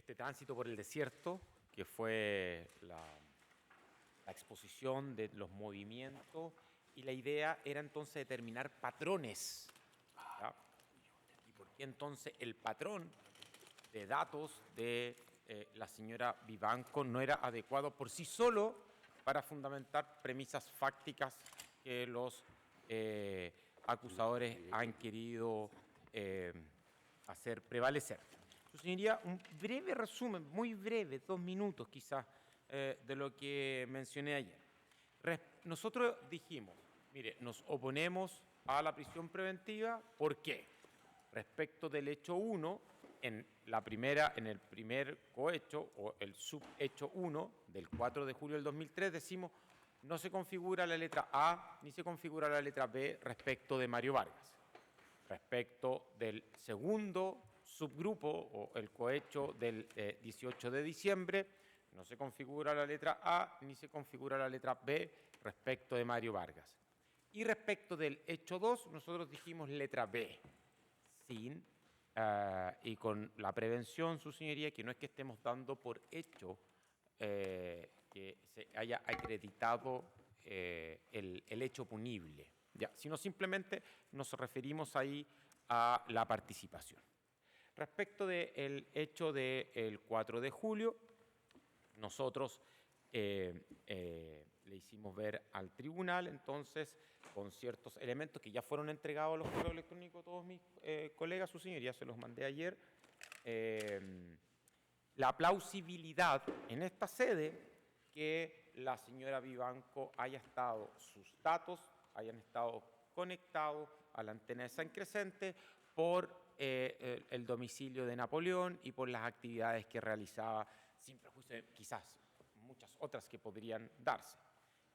este tránsito por el desierto, que fue la exposición de los movimientos, y la idea era entonces determinar patrones, ¿ya? Y por qué entonces el patrón de datos de la señora Vivanco no era adecuado por sí solo para fundamentar premisas fácticas que los acusadores han querido hacer prevalecer. Su señoría, un breve resumen, muy breve, 2 minutos quizás, de lo que mencioné ayer. Nosotros dijimos, mire, nos oponemos a la prisión preventiva, ¿por qué? Respecto del hecho 1, en el primer cohecho o el subhecho 1 del 4 de julio del 2003 decimos no se configura la letra A ni se configura la letra B respecto de Mario Vargas. Respecto del segundo subgrupo o el cohecho del 18 de diciembre, no se configura la letra A ni se configura la letra B respecto de Mario Vargas. Y respecto del hecho 2, nosotros dijimos letra B, sin y con la prevención, su señoría, que no es que estemos dando por hecho que se haya acreditado el hecho punible, ¿ya? Sino simplemente nos referimos ahí a la participación. Respecto del hecho del 4 de julio, nosotros le hicimos ver al tribunal, entonces, con ciertos elementos que ya fueron entregados a los correos electrónicos a todos mis colegas, su señoría, se los mandé ayer, la plausibilidad en esta sede que la señora Vivanco haya estado, sus datos hayan estado conectados a la antena de San Crescente por el domicilio de Napoleón y por las actividades que realizaba, sin prejuicio de quizás muchas otras que podrían darse.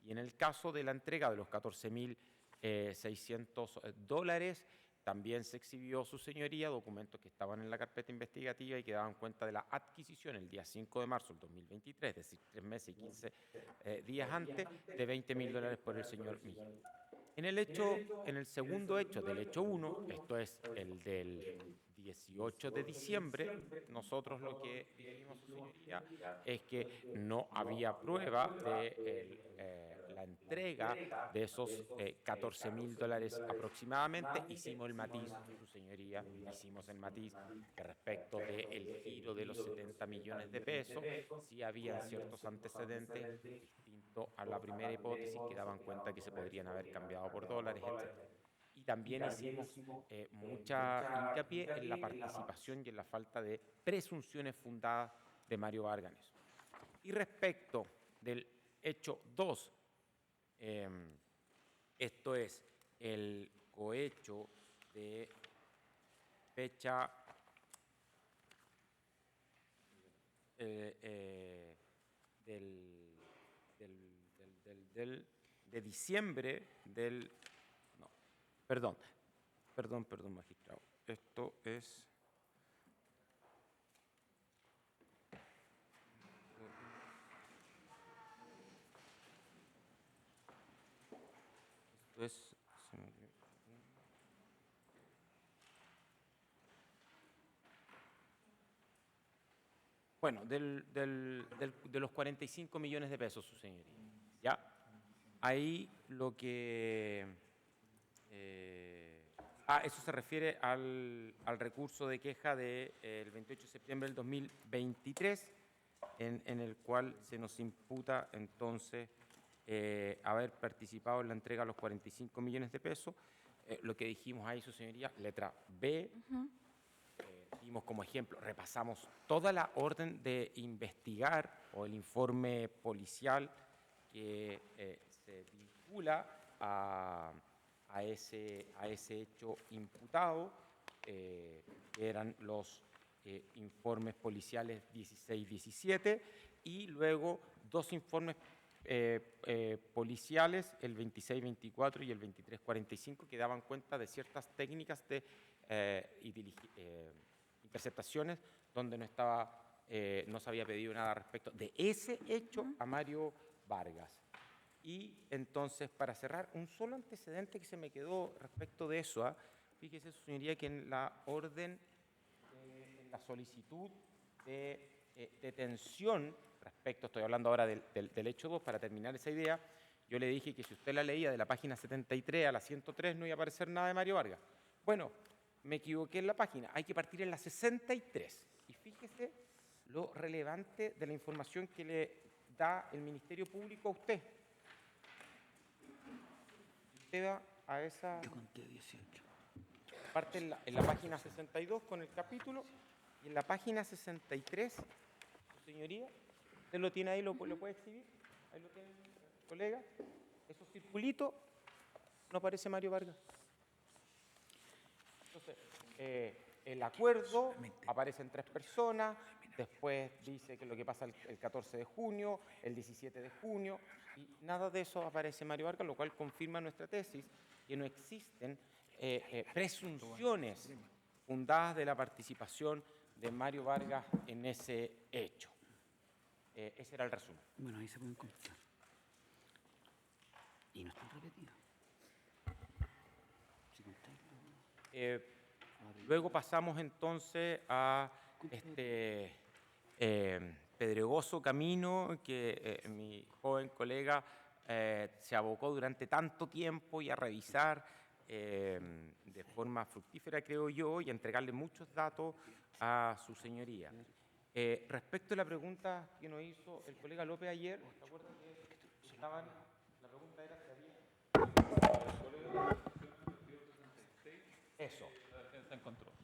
Y en el caso de la entrega de los $14.600, también se exhibió, su señoría, documentos que estaban en la carpeta investigativa y que daban cuenta de la adquisición el día 5 de marzo del 2023, es decir, 3 meses y 15 días antes, de $20.000 por el señor Miguel. En el segundo hecho del hecho 1, esto es el del 18 de diciembre, nosotros lo que dijimos, su señoría, es que no había prueba de la entrega de esos $14.000 aproximadamente. Hicimos el matiz, su señoría, hicimos el matiz que respecto del giro de los 70 millones de pesos, sí habían ciertos antecedentes distintos a la primera hipótesis que daban cuenta que se podrían haber cambiado por dólares, etc. Y también hicimos mucha hincapié en la participación y en la falta de presunciones fundadas de Mario Vargas. Y respecto del hecho 2, esto es el cohecho de fecha de diciembre del... No, perdón, magistrado. Esto es... Esto es... Bueno, de los 45 millones de pesos, su señoría. ¿Ya? Ahí lo que... eso se refiere al recurso de queja del 28 de septiembre del 2023, en el cual se nos imputa entonces haber participado en la entrega de los 45 millones de pesos. Lo que dijimos ahí, su señoría, letra B, dimos como ejemplo, repasamos toda la orden de investigar o el informe policial que se vincula a ese hecho imputado, que eran los informes policiales 16-17 y luego 2 informes policiales, el 26-24 y el 23-45, que daban cuenta de ciertas técnicas de interceptaciones donde no se había pedido nada respecto de ese hecho a Mario Vargas. Y entonces, para cerrar, un solo antecedente que se me quedó respecto de eso, fíjese, su señoría, que en la orden, en la solicitud de detención respecto, estoy hablando ahora del hecho 2, para terminar esa idea, yo le dije que si usted la leía de la página 73 a la 103 no iba a aparecer nada de Mario Vargas. Bueno, me equivoqué en la página, hay que partir en la 63. Y fíjese lo relevante de la información que le da el Ministerio Público a usted. Usted va a esa... Yo conté 18. Parte en la página 62 con el capítulo, y en la página 63, señoría, usted lo tiene ahí, lo puede exhibir, ahí lo tiene, colega, esos circulitos, no aparece Mario Vargas. Entonces, el acuerdo, aparecen 3 personas, después dice que lo que pasa el 14 de junio, el 17 de junio, y nada de eso aparece Mario Vargas, lo cual confirma nuestra tesis, que no existen presunciones fundadas de la participación de Mario Vargas en ese hecho. Ese era el resumen. Bueno, ahí se pueden contar. Y no están repetidas. Si contáis, Luego pasamos entonces a este pedregoso camino que mi joven colega se abocó durante tanto tiempo y a revisar de forma fructífera, creo yo, y a entregarle muchos datos a su señoría. Respecto a la pregunta que nos hizo el colega López ayer, ¿se acuerdan que estaban? La pregunta era si había... Eso.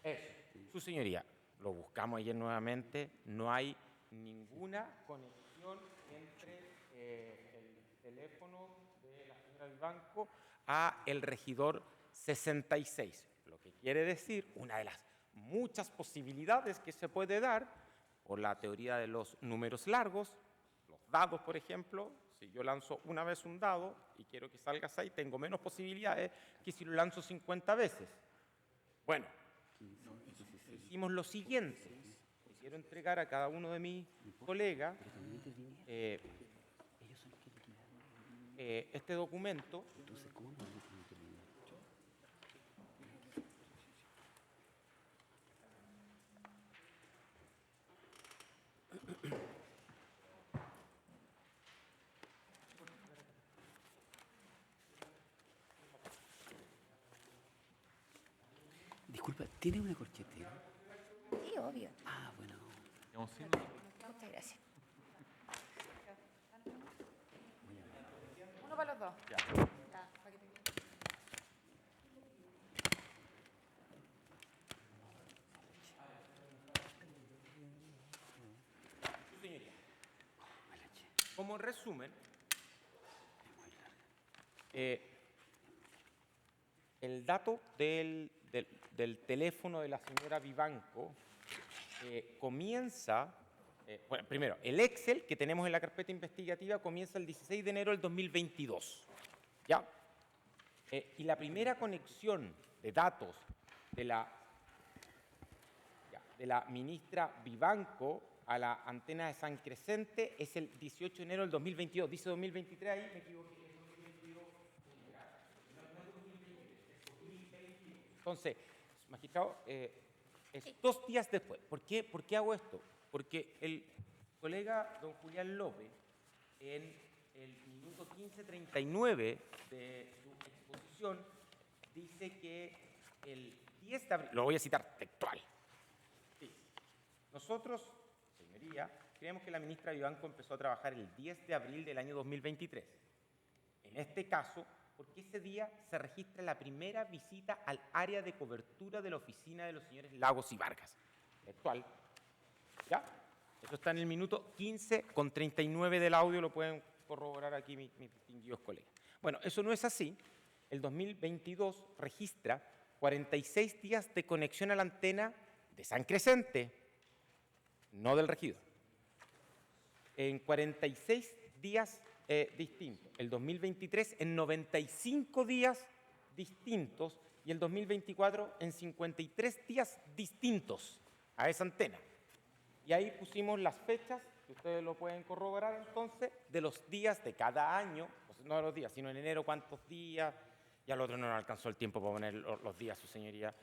Eso. Su señoría, lo buscamos ayer nuevamente, no hay ninguna conexión entre el teléfono de la señora Vivanco a el regidor 66, lo que quiere decir una de las muchas posibilidades que se puede dar por la teoría de los números largos, los dados, por ejemplo. Si yo lanzo una vez un dado y quiero que salga 6, tengo menos posibilidades que si lo lanzo 50 veces. Bueno, hicimos lo siguiente. Quiero entregar a cada uno de mis colegas este documento. entonces, ¿cómo no van a tener que terminar? Disculpa, ¿tiene una corchetera? Sí, obvio. Ah, bueno. Muchas gracias. Uno para los dos. Ya, para que te quede. Su señoría, como resumen, el dato del teléfono de la señora Vivanco comienza, bueno, primero, el Excel que tenemos en la carpeta investigativa comienza el 16 de enero del 2022, ¿ya? Y la primera conexión de datos de la ministra Vivanco a la antena de San Crescente es el 18 de enero del 2022. Dice 2023 ahí, me equivoqué. Entonces, magistrado, es 2 días después. ¿Por qué hago esto? Porque el colega don Julián López, en el minuto 15:39 de su exposición, dice que el 10 de abril, lo voy a citar textual, dice: nosotros, señoría, creemos que la ministra Vivanco empezó a trabajar el 10 de abril del año 2023. En este caso, porque ese día se registra la primera visita al área de cobertura de la oficina de los señores Lagos y Vargas. Textual. ¿Ya? Eso está en el minuto 15:39 del audio, lo pueden corroborar aquí mis distinguidos colegas. Bueno, eso no es así. El 2022 registra 46 días de conexión a la antena de San Crescente, no del regidor. En 46 días distintos. El 2023 en 95 días distintos y el 2024 en 53 días distintos a esa antena. Y ahí pusimos las fechas, que ustedes lo pueden corroborar entonces, de los días de cada año, no de los días, sino en enero cuántos días, y al otro no nos alcanzó el tiempo para poner los días, su señoría.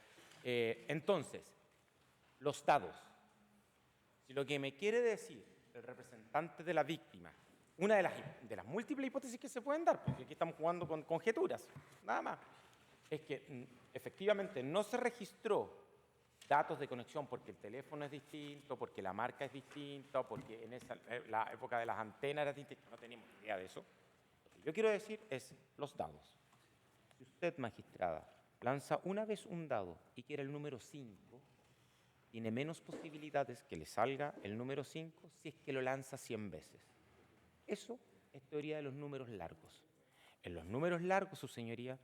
Entonces, los dados Si lo que me quiere decir el representante de la víctima, una de las múltiples hipótesis que se pueden dar, porque aquí estamos jugando con conjeturas, nada más, es que efectivamente no se registró datos de conexión porque el teléfono es distinto, porque la marca es distinta, porque en la época de las antenas era distinta, no teníamos idea de eso. Lo que yo quiero decir es los dados. Si usted, magistrada, lanza una vez un dado y quiere el número 5, tiene menos posibilidades que le salga el número 5 si es que lo lanza 100 veces. Eso es teoría de los números largos. En los números largos, su señoría,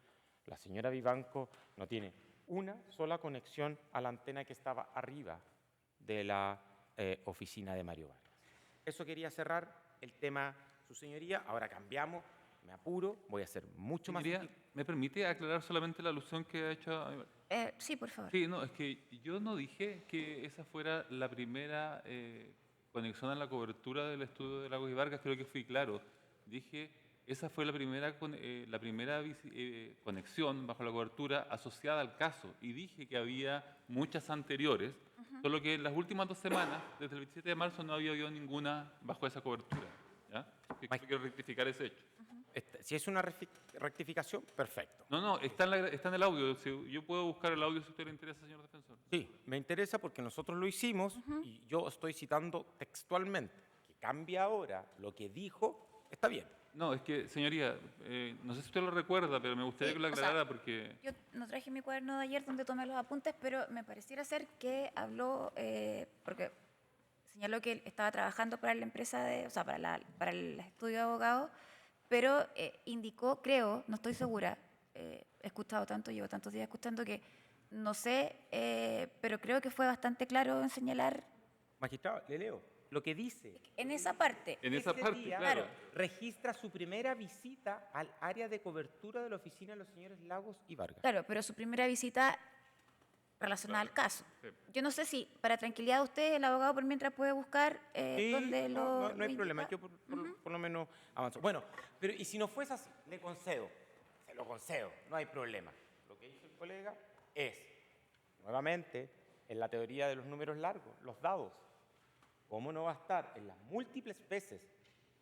la señora Vivanco no tiene una sola conexión a la antena que estaba arriba de la oficina de Mario Vargas. Eso quería cerrar el tema, su señoría. Ahora cambiamos, me apuro, voy a ser mucho más... Señoría, ¿me permite aclarar solamente la alusión que ha hecho? Sí, por favor. Sí, no, es que yo no dije que esa fuera la primera conexión a la cobertura del estudio de Lagos y Vargas, creo que fui claro. Dije, esa fue la primera conexión bajo la cobertura asociada al caso, y dije que había muchas anteriores, solo que en las últimas 2 semanas, desde el 27 de marzo, no había habido ninguna bajo esa cobertura. ¿Ya? Quiero rectificar ese hecho. Si es una rectificación, perfecto. No, está en el audio. Yo puedo buscar el audio si a usted le interesa, señor defensor. Sí, me interesa porque nosotros lo hicimos y yo estoy citando textualmente. Que cambia ahora lo que dijo, está bien. No, es que, señoría, no sé si usted lo recuerda, pero me gustaría que lo aclarara porque... Yo no traje mi cuaderno de ayer donde tomé los apuntes, pero me pareciera ser que habló, porque señaló que él estaba trabajando para la empresa, para el estudio de abogados, pero indicó, creo, no estoy segura, he escuchado tanto, llevo tantos días escuchando que no sé, pero creo que fue bastante claro en señalar... Magistrado, le leo. Lo que dice... En esa parte. En esa ese parte, día, claro. registra su primera visita al área de cobertura de la oficina de los señores Lagos y Vargas. Claro, pero su primera visita relacionada al caso. Sí. Yo no sé si, para tranquilidad de usted, el abogado por mientras puede buscar Sí, dónde no lo hay problema, indica. yo por lo menos avanzo. Bueno, pero y si no fuese así, le concedo, se lo concedo, no hay problema. Lo que hizo el colega es, nuevamente, en la teoría de los números largos, los dados. ¿Cómo no va a estar en las múltiples veces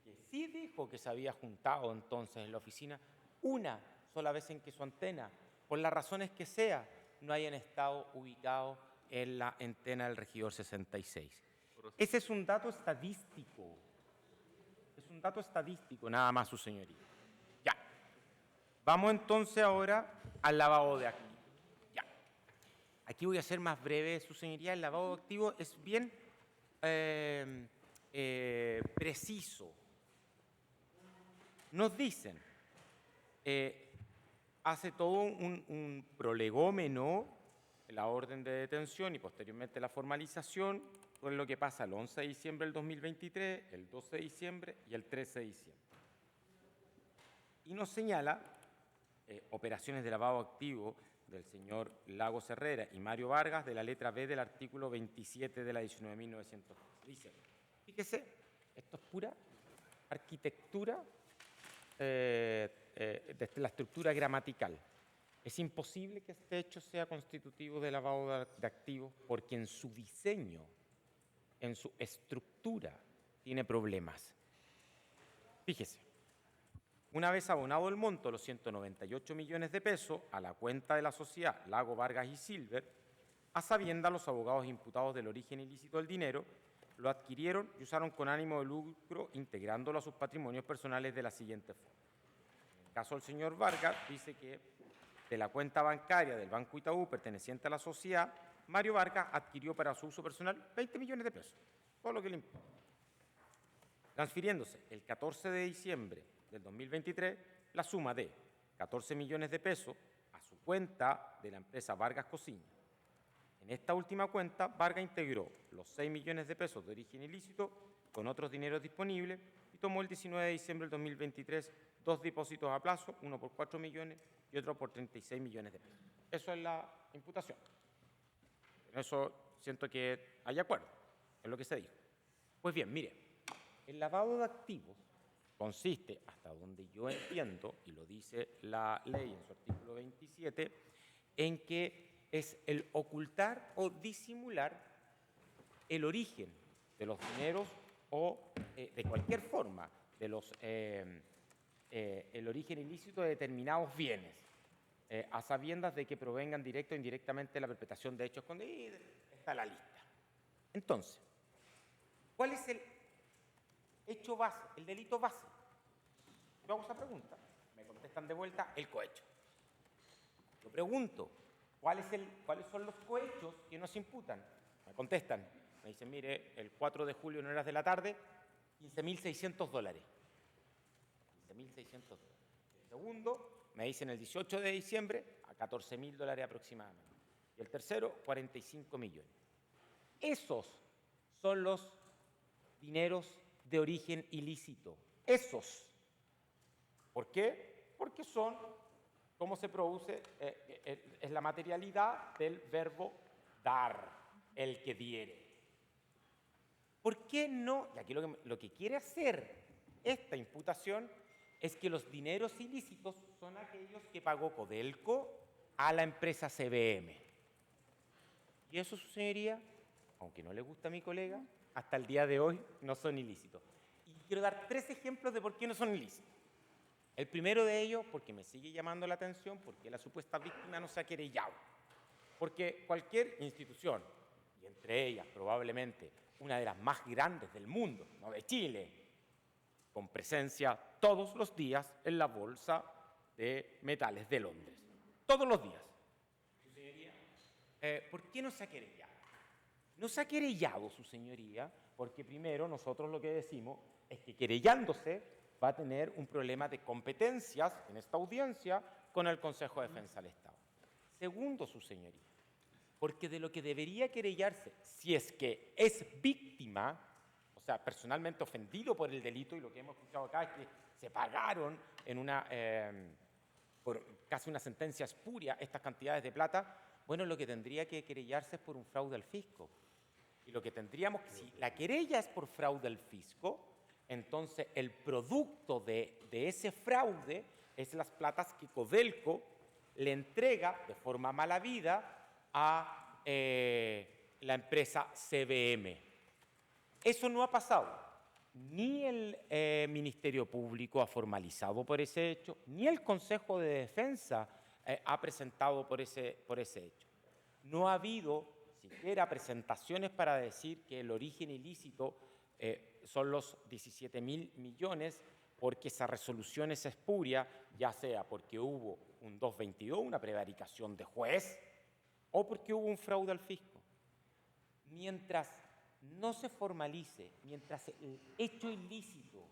que sí dijo que se había juntado entonces en la oficina una sola vez en que su antena, por las razones que sea, no hayan estado ubicados en la antena del regidor 66? Ese es un dato estadístico. Es un dato estadístico, nada más, su señoría. Ya. Vamos entonces ahora al lavado de activos. Ya. Aquí voy a ser más breve, su señoría. El lavado de activos es bien preciso. Nos dicen, hace todo un prolegómeno, la orden de detención y posteriormente la formalización, con lo que pasa el 11 de diciembre del 2023, el 12 de diciembre y el 13 de diciembre. Y nos señala operaciones de lavado activo del señor Lagos Herrera y Mario Vargas de la letra B del artículo 27 de la 19.900. Dice, fíjese, esto es pura arquitectura de la estructura gramatical. Es imposible que este hecho sea constitutivo de lavado de activos porque en su diseño, en su estructura, tiene problemas. Fíjese. Una vez abonado el monto, los 198 millones de pesos, a la cuenta de la sociedad Lago Vargas y Silver, a sabiendas los abogados imputados del origen ilícito del dinero, lo adquirieron y usaron con ánimo de lucro, integrándolo a sus patrimonios personales de la siguiente forma. En el caso del señor Vargas, dice que de la cuenta bancaria del Banco Itaú, perteneciente a la sociedad, Mario Vargas adquirió para su uso personal 20 millones de pesos, todo lo que le importa. Transfiriéndose el 14 de diciembre del 2023 la suma de 14 millones de pesos a su cuenta de la empresa Vargas Cocina. En esta última cuenta, Vargas integró los 6 millones de pesos de origen ilícito con otros dineros disponibles y tomó el 19 de diciembre del 2023 2 depósitos a plazo, uno por 4 millones y otro por 36 millones de pesos. Eso es la imputación. En eso siento que hay acuerdo, es lo que se dijo. Pues bien, mire, el lavado de activos consiste, hasta donde yo entiendo, y lo dice la ley en su artículo 27, en que es el ocultar o disimular el origen de los dineros o de cualquier forma de los, el origen ilícito de determinados bienes, a sabiendas de que provengan directo o indirectamente de la perpetración de hechos escondidos. Está la lista. Entonces, ¿cuál es el hecho base, el delito base? Yo hago esa pregunta, me contestan de vuelta el cohecho. Yo pregunto, ¿cuáles son los cohechos que nos imputan? Me contestan, me dicen, mire, el 4 de julio en horas de la tarde, $15.600. $15.600. El segundo, me dicen el 18 de diciembre, a $14.000 aproximadamente. Y el tercero, 45 millones. Esos son los dineros de origen ilícito. Esos. ¿Por qué? Porque son, ¿cómo se produce? Es la materialidad del verbo dar, el que diere. ¿Por qué no? Y aquí lo que quiere hacer esta imputación es que los dineros ilícitos son aquellos que pagó Codelco a la empresa CBM. Y eso, su señoría, aunque no le gusta a mi colega, hasta el día de hoy no son ilícitos. Y quiero dar 3 ejemplos de por qué no son ilícitos. El primero de ellos, porque me sigue llamando la atención, porque la supuesta víctima no se ha querellado. Porque cualquier institución, y entre ellas probablemente una de las más grandes del mundo, no de Chile, con presencia todos los días en la Bolsa de Metales de Londres. Todos los días. Su señoría, ¿por qué no se ha querellado? No se ha querellado, su señoría, porque primero nosotros lo que decimos es que querellándose va a tener un problema de competencias en esta audiencia con el Consejo de Defensa del Estado. Segundo, su señoría, porque de lo que debería querellarse, si es que es víctima, o sea, personalmente ofendido por el delito, y lo que hemos escuchado acá es que se pagaron en por casi una sentencia espuria estas cantidades de plata, bueno, lo que tendría que querellarse es por un fraude al fisco. Y lo que tendríamos, si la querella es por fraude al fisco, entonces el producto de ese fraude es las platas que Codelco le entrega de forma mala vida a la empresa CBM. Eso no ha pasado. Ni el Ministerio Público ha formalizado por ese hecho, ni el Consejo de Defensa ha presentado por ese hecho. No ha habido siquiera presentaciones para decir que el origen ilícito son los 17.000 millones, porque esa resolución es espuria, ya sea porque hubo un 222, una prevaricación de juez, o porque hubo un fraude al fisco. Mientras no se formalice, mientras el hecho ilícito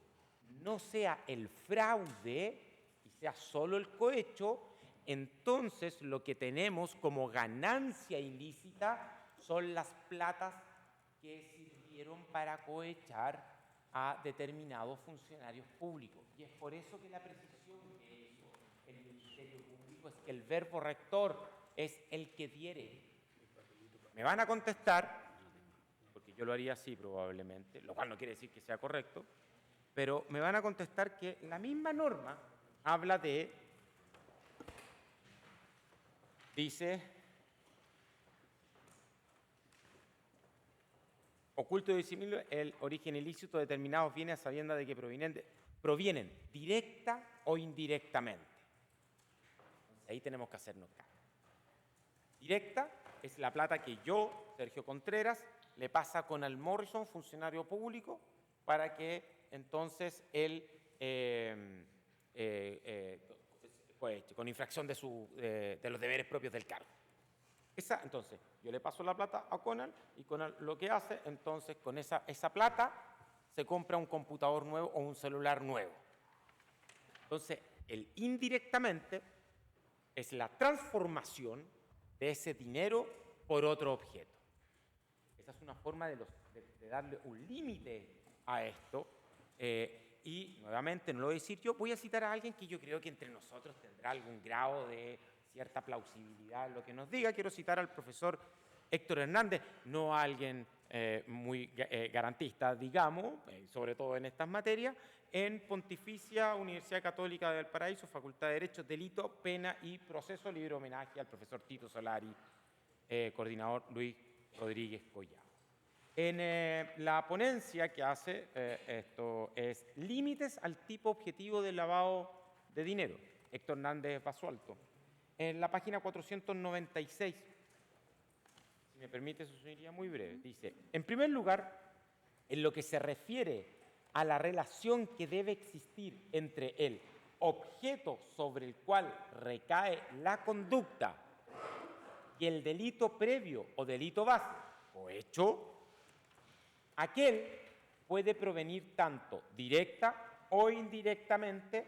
no sea el fraude y sea solo el cohecho, entonces lo que tenemos como ganancia ilícita son las platas que sirvieron para cohechar a determinados funcionarios públicos. Y es por eso que la precisión que hizo el Ministerio Público es que el verbo rector es el que diere. Me van a contestar, porque yo lo haría así probablemente, lo cual no quiere decir que sea correcto, pero me van a contestar que la misma norma habla de, dice, oculto y disimulado el origen ilícito de determinados bienes a sabiendas de que provienen directa o indirectamente. Entonces, ahí tenemos que hacernos cargo. Directa es la plata que yo, Sergio Contreras, le pasa con Al Morrison, funcionario público, para que entonces él, con infracción de los deberes propios del cargo. Entonces, yo le paso la plata a Conal y Conal lo que hace, entonces, con esa plata se compra un computador nuevo o un celular nuevo. Entonces, el indirectamente es la transformación de ese dinero por otro objeto. Esa es una forma de darle un límite a esto. Y, nuevamente, no lo voy a decir yo, voy a citar a alguien que yo creo que entre nosotros tendrá algún grado de cierta plausibilidad en lo que nos diga. Quiero citar al profesor Héctor Hernández, no a alguien muy garantista, digamos, sobre todo en estas materias, en Pontificia Universidad Católica de Valparaíso, Facultad de Derecho, Delito, Pena y Proceso, libre homenaje al profesor Tito Solari, coordinador Luis Rodríguez Collado. En la ponencia que hace esto es límites al tipo objetivo del lavado de dinero, Héctor Hernández Basualto. En la página 496, si me permite, su señoría, muy breve, dice, en primer lugar, en lo que se refiere a la relación que debe existir entre el objeto sobre el cual recae la conducta y el delito previo o delito base o hecho, aquel puede provenir tanto directa o indirectamente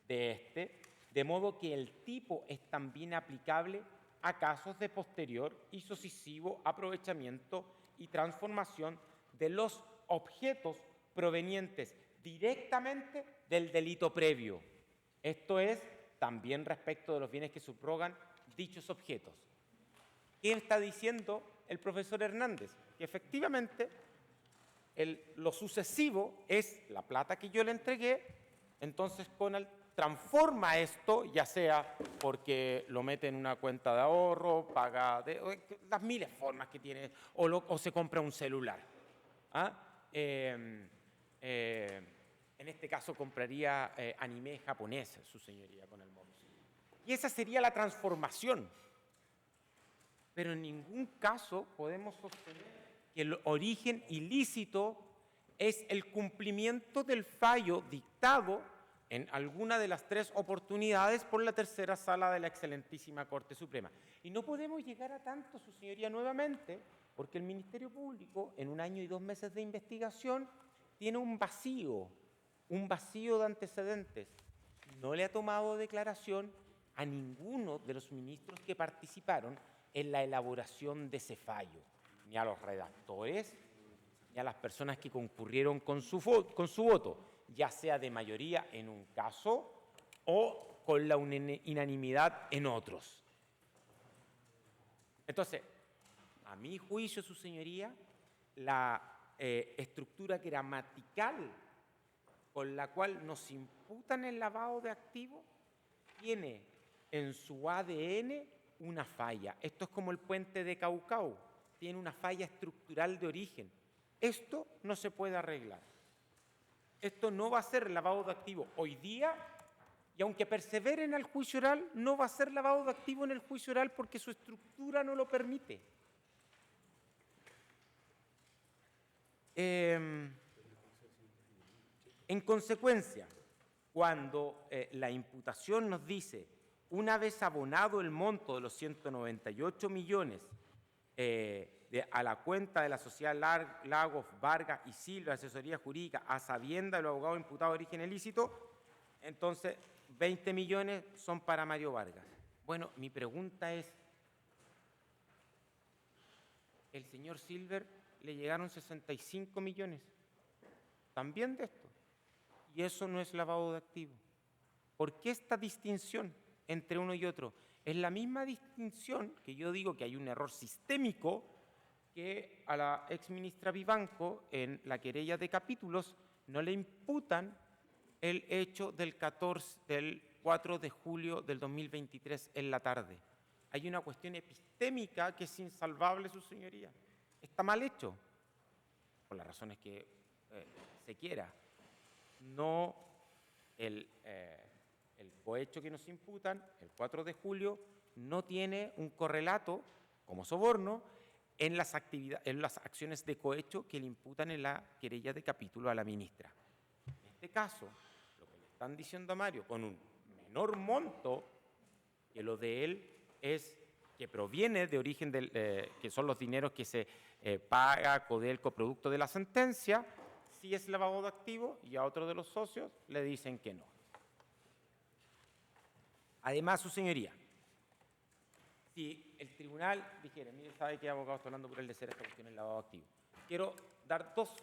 de este, de modo que el tipo es también aplicable a casos de posterior y sucesivo aprovechamiento y transformación de los objetos provenientes directamente del delito previo. Esto es también respecto de los bienes que subrogan dichos objetos. ¿Qué está diciendo el profesor Hernández? Que efectivamente lo sucesivo es la plata que yo le entregué, entonces Conal transforma esto, ya sea porque lo mete en una cuenta de ahorro, paga las miles formas que tiene, o se compra un celular. En este caso compraría anime japonés, su señoría, con el móvil. Y esa sería la transformación. Pero en ningún caso podemos sostener que el origen ilícito es el cumplimiento del fallo dictado en alguna de las tres oportunidades por la tercera sala de la excelentísima Corte Suprema. Y no podemos llegar a tanto, su señoría, nuevamente, porque el Ministerio Público, en 1 año y 2 meses de investigación, tiene un vacío de antecedentes. No le ha tomado declaración a ninguno de los ministros que participaron en la elaboración de ese fallo, ni a los redactores, ni a las personas que concurrieron con su voto, ya sea de mayoría en un caso o con la unanimidad en otros. Entonces, a mi juicio, su señoría, la estructura gramatical con la cual nos imputan el lavado de activos tiene en su ADN una falla. Esto es como el puente de Caucao, tiene una falla estructural de origen. Esto no se puede arreglar. Esto no va a ser lavado de activos hoy día, y aunque persevere en el juicio oral, no va a ser lavado de activos en el juicio oral porque su estructura no lo permite. En consecuencia, cuando la imputación nos dice, una vez abonado el monto de los 198 millones a la cuenta de la sociedad Lagos, Vargas y Silva, asesoría jurídica, a sabienda de los abogados imputados de origen ilícito, entonces 20 millones son para Mario Vargas. Bueno, mi pregunta es, el señor Silver le llegaron 65 millones, también de esto, y eso no es lavado de activos. ¿Por qué esta distinción entre uno y otro? Es la misma distinción que yo digo que hay un error sistémico que a la exministra Vivanco en la querella de capítulos no le imputan el hecho del 4 de julio del 2023 en la tarde. Hay una cuestión epistémica que es insalvable, su señoría. Está mal hecho, por las razones que se quiera. No el cohecho que nos imputan, el 4 de julio, no tiene un correlato como soborno en las acciones de cohecho que le imputan en la querella de capítulo a la ministra. En este caso, lo que le están diciendo a Mario, con un menor monto que lo de él, es que proviene de origen que son los dineros que se paga Codelco producto de la sentencia, sí es lavado de activos, y a otro de los socios le dicen que no. Además, su señoría, si el tribunal dijera, mire, sabe que abogado está hablando por el de ser esta cuestión del lavado de activos, quiero dar 2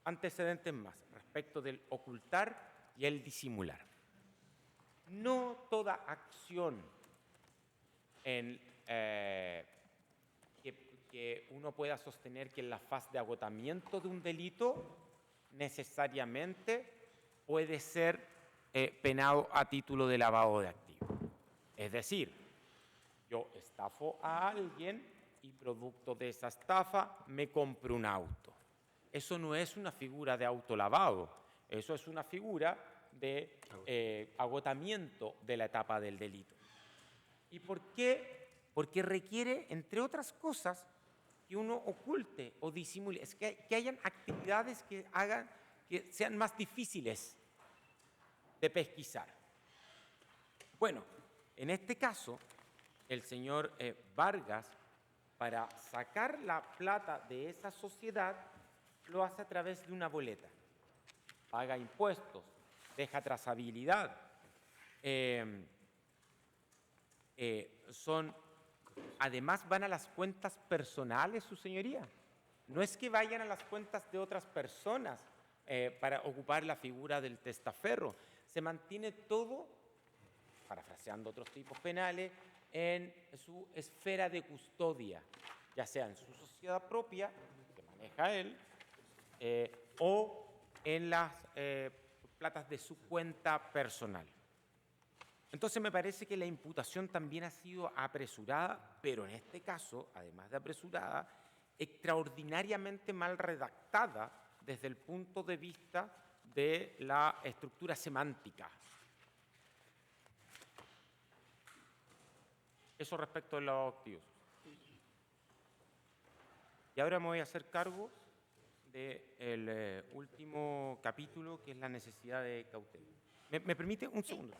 antecedentes más respecto del ocultar y el disimular. No toda acción que uno pueda sostener que en la fase de agotamiento de un delito necesariamente puede ser penado a título de lavado de activos. Es decir, yo estafo a alguien y producto de esa estafa me compro un auto. Eso no es una figura de autolavado, eso es una figura de agotamiento de la etapa del delito. ¿Y por qué? Porque requiere, entre otras cosas, que uno oculte o disimule, es que hayan actividades que hagan que sean más difíciles de pesquisar. Bueno, en este caso, el señor Vargas, para sacar la plata de esa sociedad, lo hace a través de una boleta. Paga impuestos, deja trazabilidad. Además, van a las cuentas personales, su señoría. No es que vayan a las cuentas de otras personas para ocupar la figura del testaferro. Se mantiene todo, parafraseando otros tipos penales, en su esfera de custodia, ya sea en su sociedad propia, que maneja él, o en las platas de su cuenta personal. Entonces me parece que la imputación también ha sido apresurada, pero en este caso, además de apresurada, extraordinariamente mal redactada desde el punto de vista de la estructura semántica. Eso respecto a los activos. Y ahora me voy a hacer cargo del último capítulo, que es la necesidad de cautela. ¿Me permite un segundo?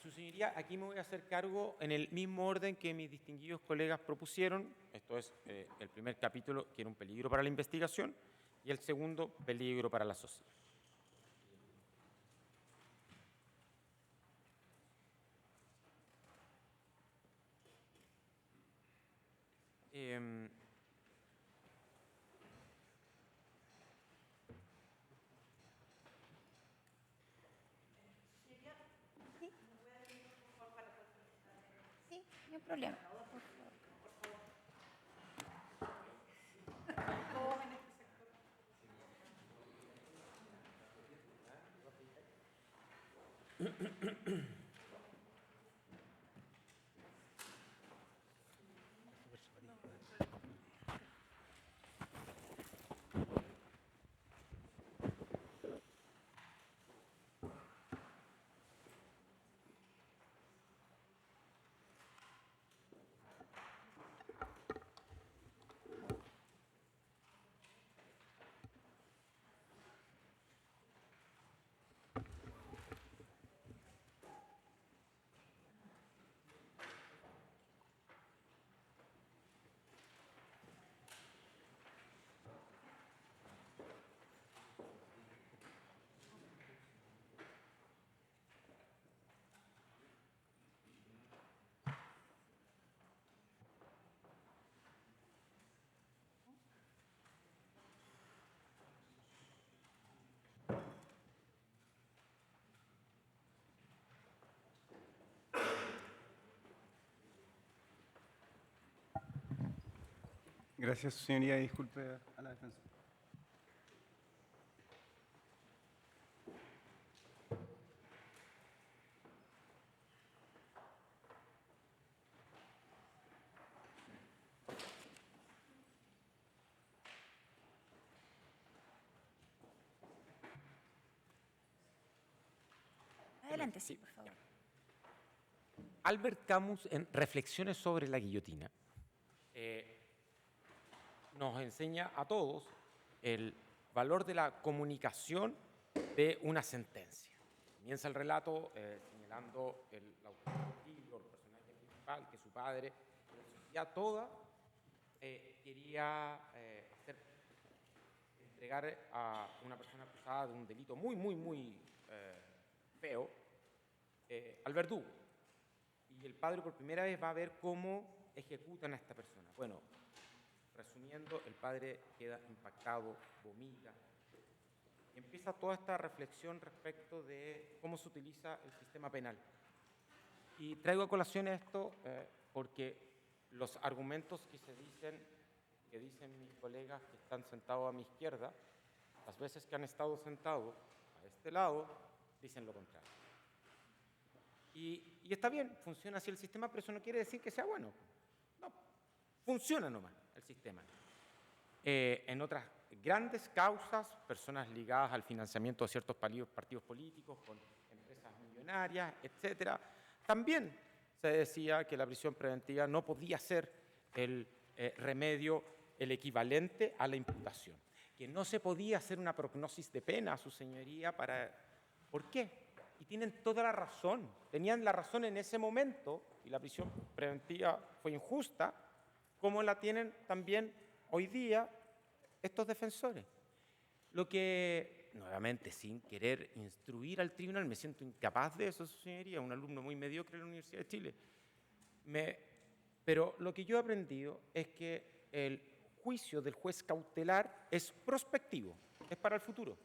Su señoría, aquí me voy a hacer cargo en el mismo orden que mis distinguidos colegas propusieron. Esto es el primer capítulo, que era un peligro para la investigación, y el segundo, peligro para la sociedad. Sí, no hay problema. Gracias, su señoría. Disculpe a la defensa. Adelante, sí, por favor. Albert Camus, en Reflexiones sobre la guillotina, nos enseña a todos el valor de la comunicación de una sentencia. Comienza el relato señalando el autor del libro, el personaje principal, que su padre, ya toda, quería entregar a una persona acusada de un delito muy feo al verdugo. Y el padre por primera vez va a ver cómo ejecutan a esta persona. Bueno, resumiendo, el padre queda impactado, vomita. Y empieza toda esta reflexión respecto de cómo se utiliza el sistema penal. Y traigo a colación esto porque los argumentos que dicen mis colegas que están sentados a mi izquierda, las veces que han estado sentados a este lado, dicen lo contrario. Y está bien, funciona así el sistema, pero eso no quiere decir que sea bueno. No, funciona nomás el sistema. En otras grandes causas, personas ligadas al financiamiento de ciertos partidos políticos, con empresas millonarias, etcétera, también se decía que la prisión preventiva no podía ser el remedio, el equivalente a la imputación, que no se podía hacer una prognosis de pena a su señoría para... ¿Por qué? Y tienen toda la razón, tenían la razón en ese momento, y la prisión preventiva fue injusta, como la tienen también hoy día estos defensores. Lo que, nuevamente, sin querer instruir al tribunal, me siento incapaz de eso, su señoría, un alumno muy mediocre de la Universidad de Chile. Pero lo que yo he aprendido es que el juicio del juez cautelar es prospectivo, es para el futuro.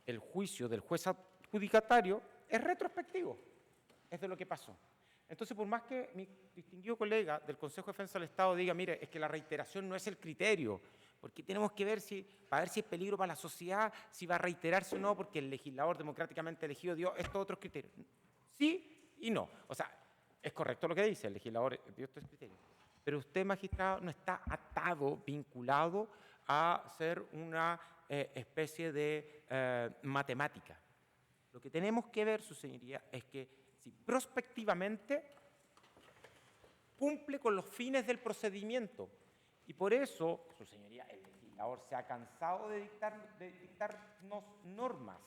El juicio del juez adjudicatario es retrospectivo, es de lo que pasó. Entonces, por más que mi distinguido colega del Consejo de Defensa del Estado diga, mire, es que la reiteración no es el criterio, porque tenemos que ver para ver si es peligro para la sociedad, si va a reiterarse o no, porque el legislador democráticamente elegido dio estos otros criterios. Sí y no. O sea, es correcto lo que dice, el legislador dio estos criterios. Pero usted, magistrado, no está atado, vinculado a ser una especie de matemática. Lo que tenemos que ver, su señoría, es que si prospectivamente cumple con los fines del procedimiento. Y por eso, su señoría, el legislador se ha cansado de dictarnos normas.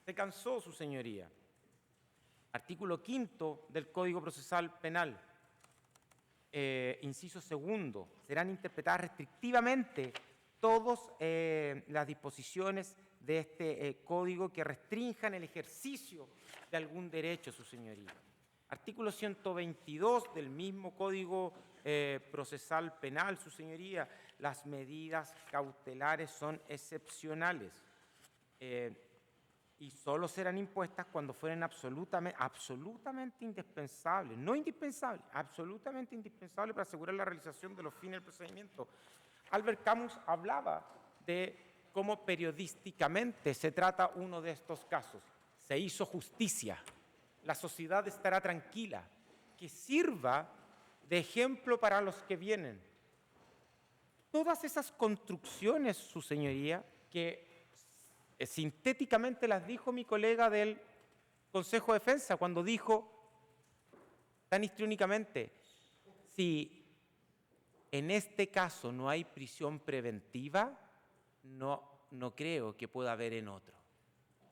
Se cansó, su señoría. Artículo 5 del Código Procesal Penal, inciso 2, serán interpretadas restrictivamente todas las disposiciones de este código que restrinjan el ejercicio de algún derecho, su señoría. Artículo 122 del mismo Código Procesal Penal, su señoría, las medidas cautelares son excepcionales y solo serán impuestas cuando fueren absolutamente indispensables, no indispensables, absolutamente indispensables para asegurar la realización de los fines del procedimiento. Albert Camus hablaba de cómo periodísticamente se trata uno de estos casos. Se hizo justicia, la sociedad estará tranquila, que sirva de ejemplo para los que vienen. Todas esas construcciones, su señoría, que sintéticamente las dijo mi colega del Consejo de Defensa cuando dijo tan histriónicamente, si en este caso no hay prisión preventiva, no creo que pueda haber en otro.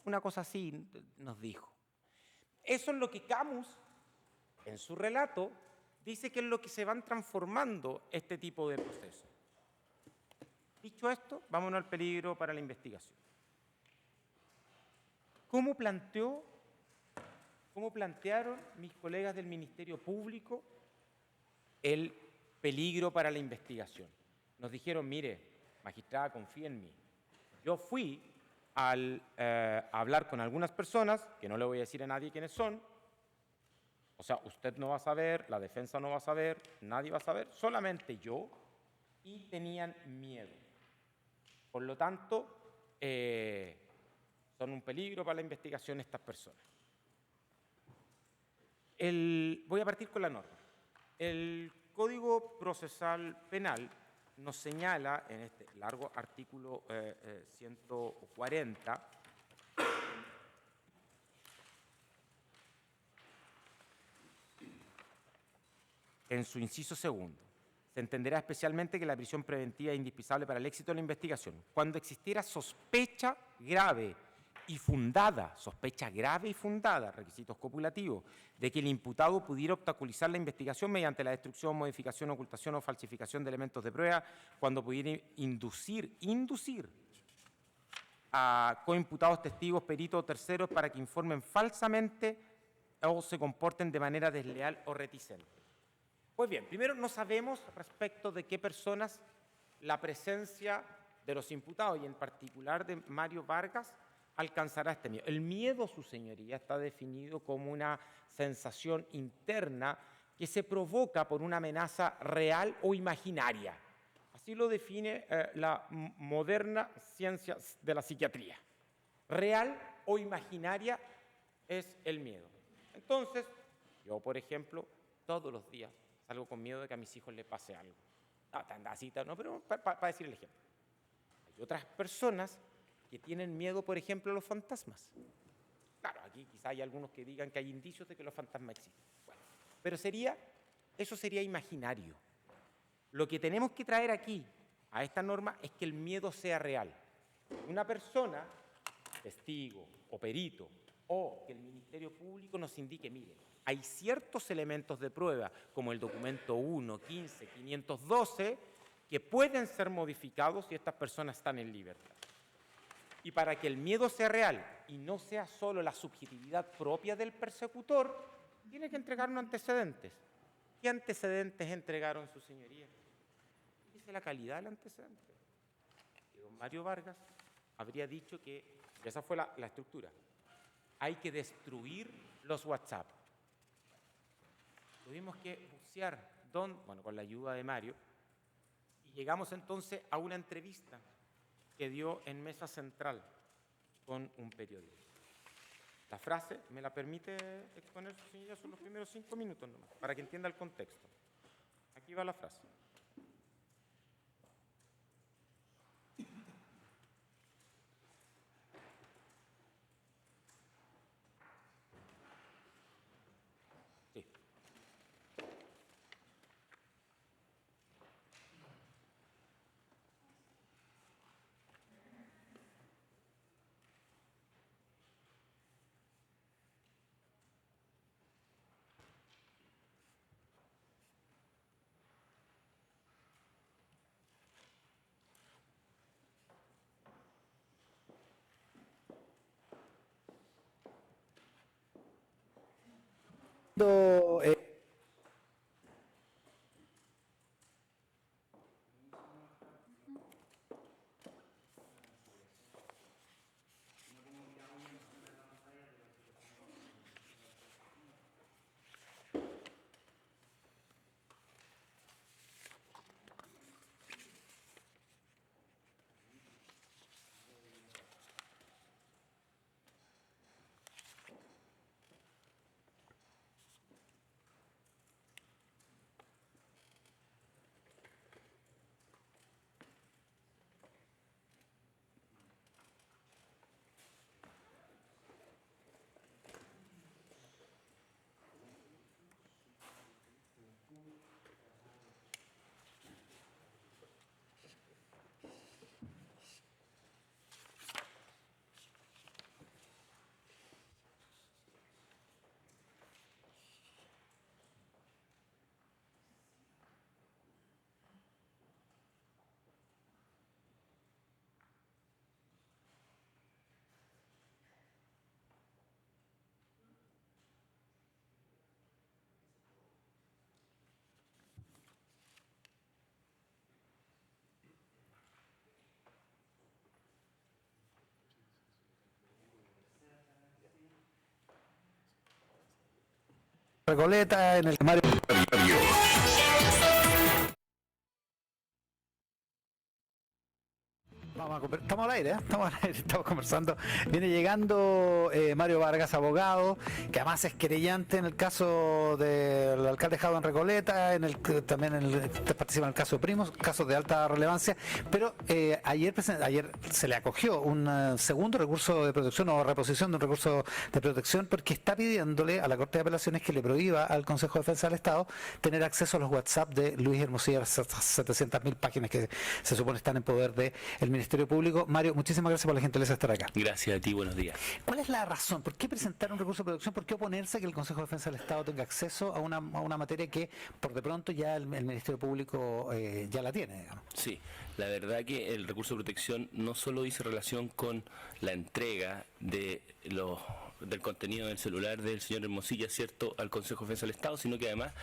Una cosa así nos dijo. Eso es lo que Camus, en su relato, dice que es lo que se van transformando este tipo de procesos. Dicho esto, vámonos al peligro para la investigación. ¿Cómo plantearon mis colegas del Ministerio Público el peligro para la investigación? Nos dijeron, mire, magistrada, confía en mí. Yo fui a hablar con algunas personas, que no le voy a decir a nadie quiénes son, o sea, usted no va a saber, la defensa no va a saber, nadie va a saber, solamente yo, y tenían miedo. Por lo tanto, son un peligro para la investigación estas personas. Voy a partir con la norma. El Código Procesal Penal nos señala en este largo artículo 140 en su inciso 2, se entenderá especialmente que la prisión preventiva es indispensable para el éxito de la investigación cuando existiera sospecha grave y fundada, requisitos copulativos, de que el imputado pudiera obstaculizar la investigación mediante la destrucción, modificación, ocultación o falsificación de elementos de prueba, cuando pudiera inducir a coimputados, testigos, peritos o terceros para que informen falsamente o se comporten de manera desleal o reticente. Pues bien, primero no sabemos respecto de qué personas la presencia de los imputados y en particular de Mario Vargas alcanzará este miedo. El miedo, su señoría, está definido como una sensación interna que se provoca por una amenaza real o imaginaria. Así lo define la moderna ciencia de la psiquiatría. Real o imaginaria es el miedo. Entonces, yo, por ejemplo, todos los días salgo con miedo de que a mis hijos les pase algo. No, tan así, no, pero para decir el ejemplo. Hay otras personas que tienen miedo, por ejemplo, a los fantasmas. Claro, aquí quizá hay algunos que digan que hay indicios de que los fantasmas existen. Bueno, pero eso sería imaginario. Lo que tenemos que traer aquí, a esta norma, es que el miedo sea real. Una persona, testigo o perito, o que el Ministerio Público nos indique, mire, hay ciertos elementos de prueba, como el documento 1, 15, 512, que pueden ser modificados si estas personas están en libertad. Y para que el miedo sea real y no sea solo la subjetividad propia del persecutor, tiene que entregar unos antecedentes. ¿Qué antecedentes entregaron su señoría? Dice la calidad del antecedente. Que don Mario Vargas habría dicho que, esa fue la estructura, hay que destruir los WhatsApp. Tuvimos que bucear con la ayuda de Mario, y llegamos entonces a una entrevista que dio en Mesa Central con un periodista. La frase, ¿me la permite exponer su señoría? Son los primeros 5 minutos nomás, para que entienda el contexto. Aquí va la frase. Sí. Recoleta, en el Mario. Estamos al aire, ¿eh? Estamos conversando. Viene llegando Mario Vargas, abogado, que además es querellante en el caso del alcalde Jadwe en Recoleta, también participa en el caso de Primos, casos de alta relevancia, pero ayer se le acogió un segundo recurso de protección o reposición de un recurso de protección porque está pidiéndole a la Corte de Apelaciones que le prohíba al Consejo de Defensa del Estado tener acceso a los WhatsApp de Luis Hermosilla, esas 700.000 páginas que se supone están en poder del Ministerio Público. Mario, muchísimas gracias por la gentileza de estar acá. Gracias a ti, buenos días. ¿Cuál es la razón? ¿Por qué presentar un recurso de protección? ¿Por qué oponerse a que el Consejo de Defensa del Estado tenga acceso a una materia que por de pronto ya el Ministerio Público ya la tiene, digamos? Sí, la verdad que el recurso de protección no solo dice relación con la entrega de los del contenido del celular del señor Hermosilla, ¿cierto?, al Consejo de Defensa del Estado, sino que además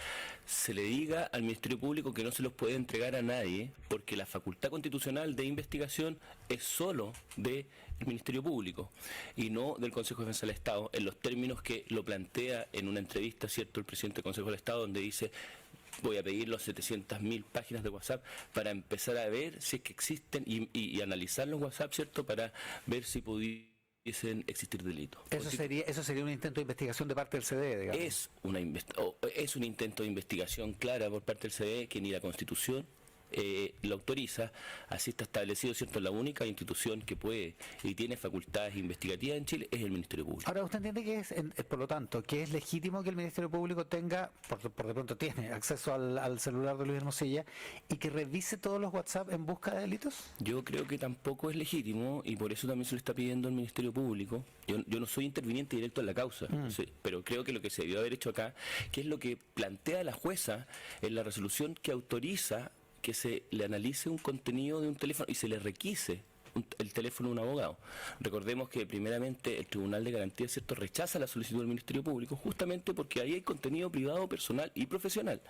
se le diga al Ministerio Público que no se los puede entregar a nadie, porque la facultad constitucional de investigación es solo del Ministerio Público y no del Consejo de Defensa del Estado, en los términos que lo plantea en una entrevista, ¿cierto?, el presidente del Consejo del Estado, donde dice: voy a pedir los 700.000 páginas de WhatsApp para empezar a ver si es que existen y analizar los WhatsApp, ¿cierto?, para ver si pudiesen existir delitos. Eso sería un intento de investigación de parte del CDE, digamos. Es un intento de investigación clara por parte del CDE que ni la Constitución lo autoriza. Así está establecido, ¿cierto? La única institución que puede y tiene facultades investigativas en Chile es el Ministerio Público. Ahora, ¿usted entiende que es, por lo tanto, que es legítimo que el Ministerio Público tenga, por de pronto tiene acceso al celular de Luis Hermosilla y que revise todos los WhatsApp en busca de delitos? Yo creo que tampoco es legítimo y por eso también se le está pidiendo al Ministerio Público. Yo no soy interviniente directo en la causa, pero creo que lo que se debió haber hecho acá, que es lo que plantea la jueza en la resolución que autoriza que se le analice un contenido de un teléfono y se le requise el teléfono de un abogado. Recordemos que primeramente el Tribunal de Garantía, ¿cierto?, rechaza la solicitud del Ministerio Público justamente porque ahí hay contenido privado, personal y profesional.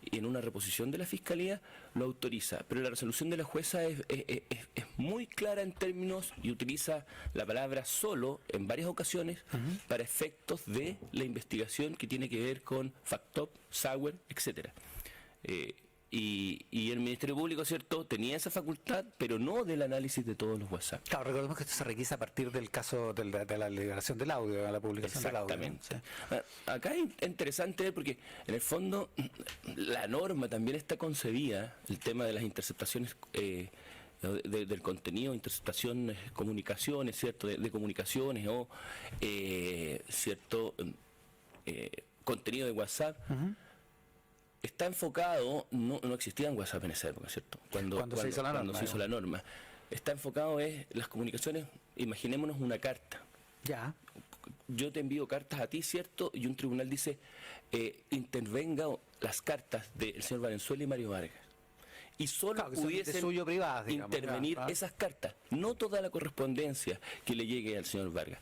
Y en una reposición de la Fiscalía lo autoriza. Pero la resolución de la jueza es muy clara en términos y utiliza la palabra solo en varias ocasiones para efectos de la investigación que tiene que ver con Factop, Sauer, etcétera. Y el Ministerio Público, ¿cierto?, tenía esa facultad, pero no del análisis de todos los WhatsApp. Claro, recordemos que esto se requisa a partir del caso de la liberación del audio, de la publicación del audio. Exactamente. ¿No? Sí. Acá es interesante porque, en el fondo, la norma también está concebida, el tema de las interceptaciones del contenido, interceptaciones, comunicaciones, ¿cierto?, de comunicaciones o, ¿cierto?, contenido de WhatsApp. Está enfocado, no existía WhatsApp en esa época, ¿cierto? Cuando se hizo la norma. Está enfocado en las comunicaciones, imaginémonos una carta. Ya. Yo te envío cartas a ti, ¿cierto? Y un tribunal dice, intervenga las cartas del señor Valenzuela y Mario Vargas. Y solo pudiesen intervenir esas cartas, no toda la correspondencia que le llegue al señor Vargas.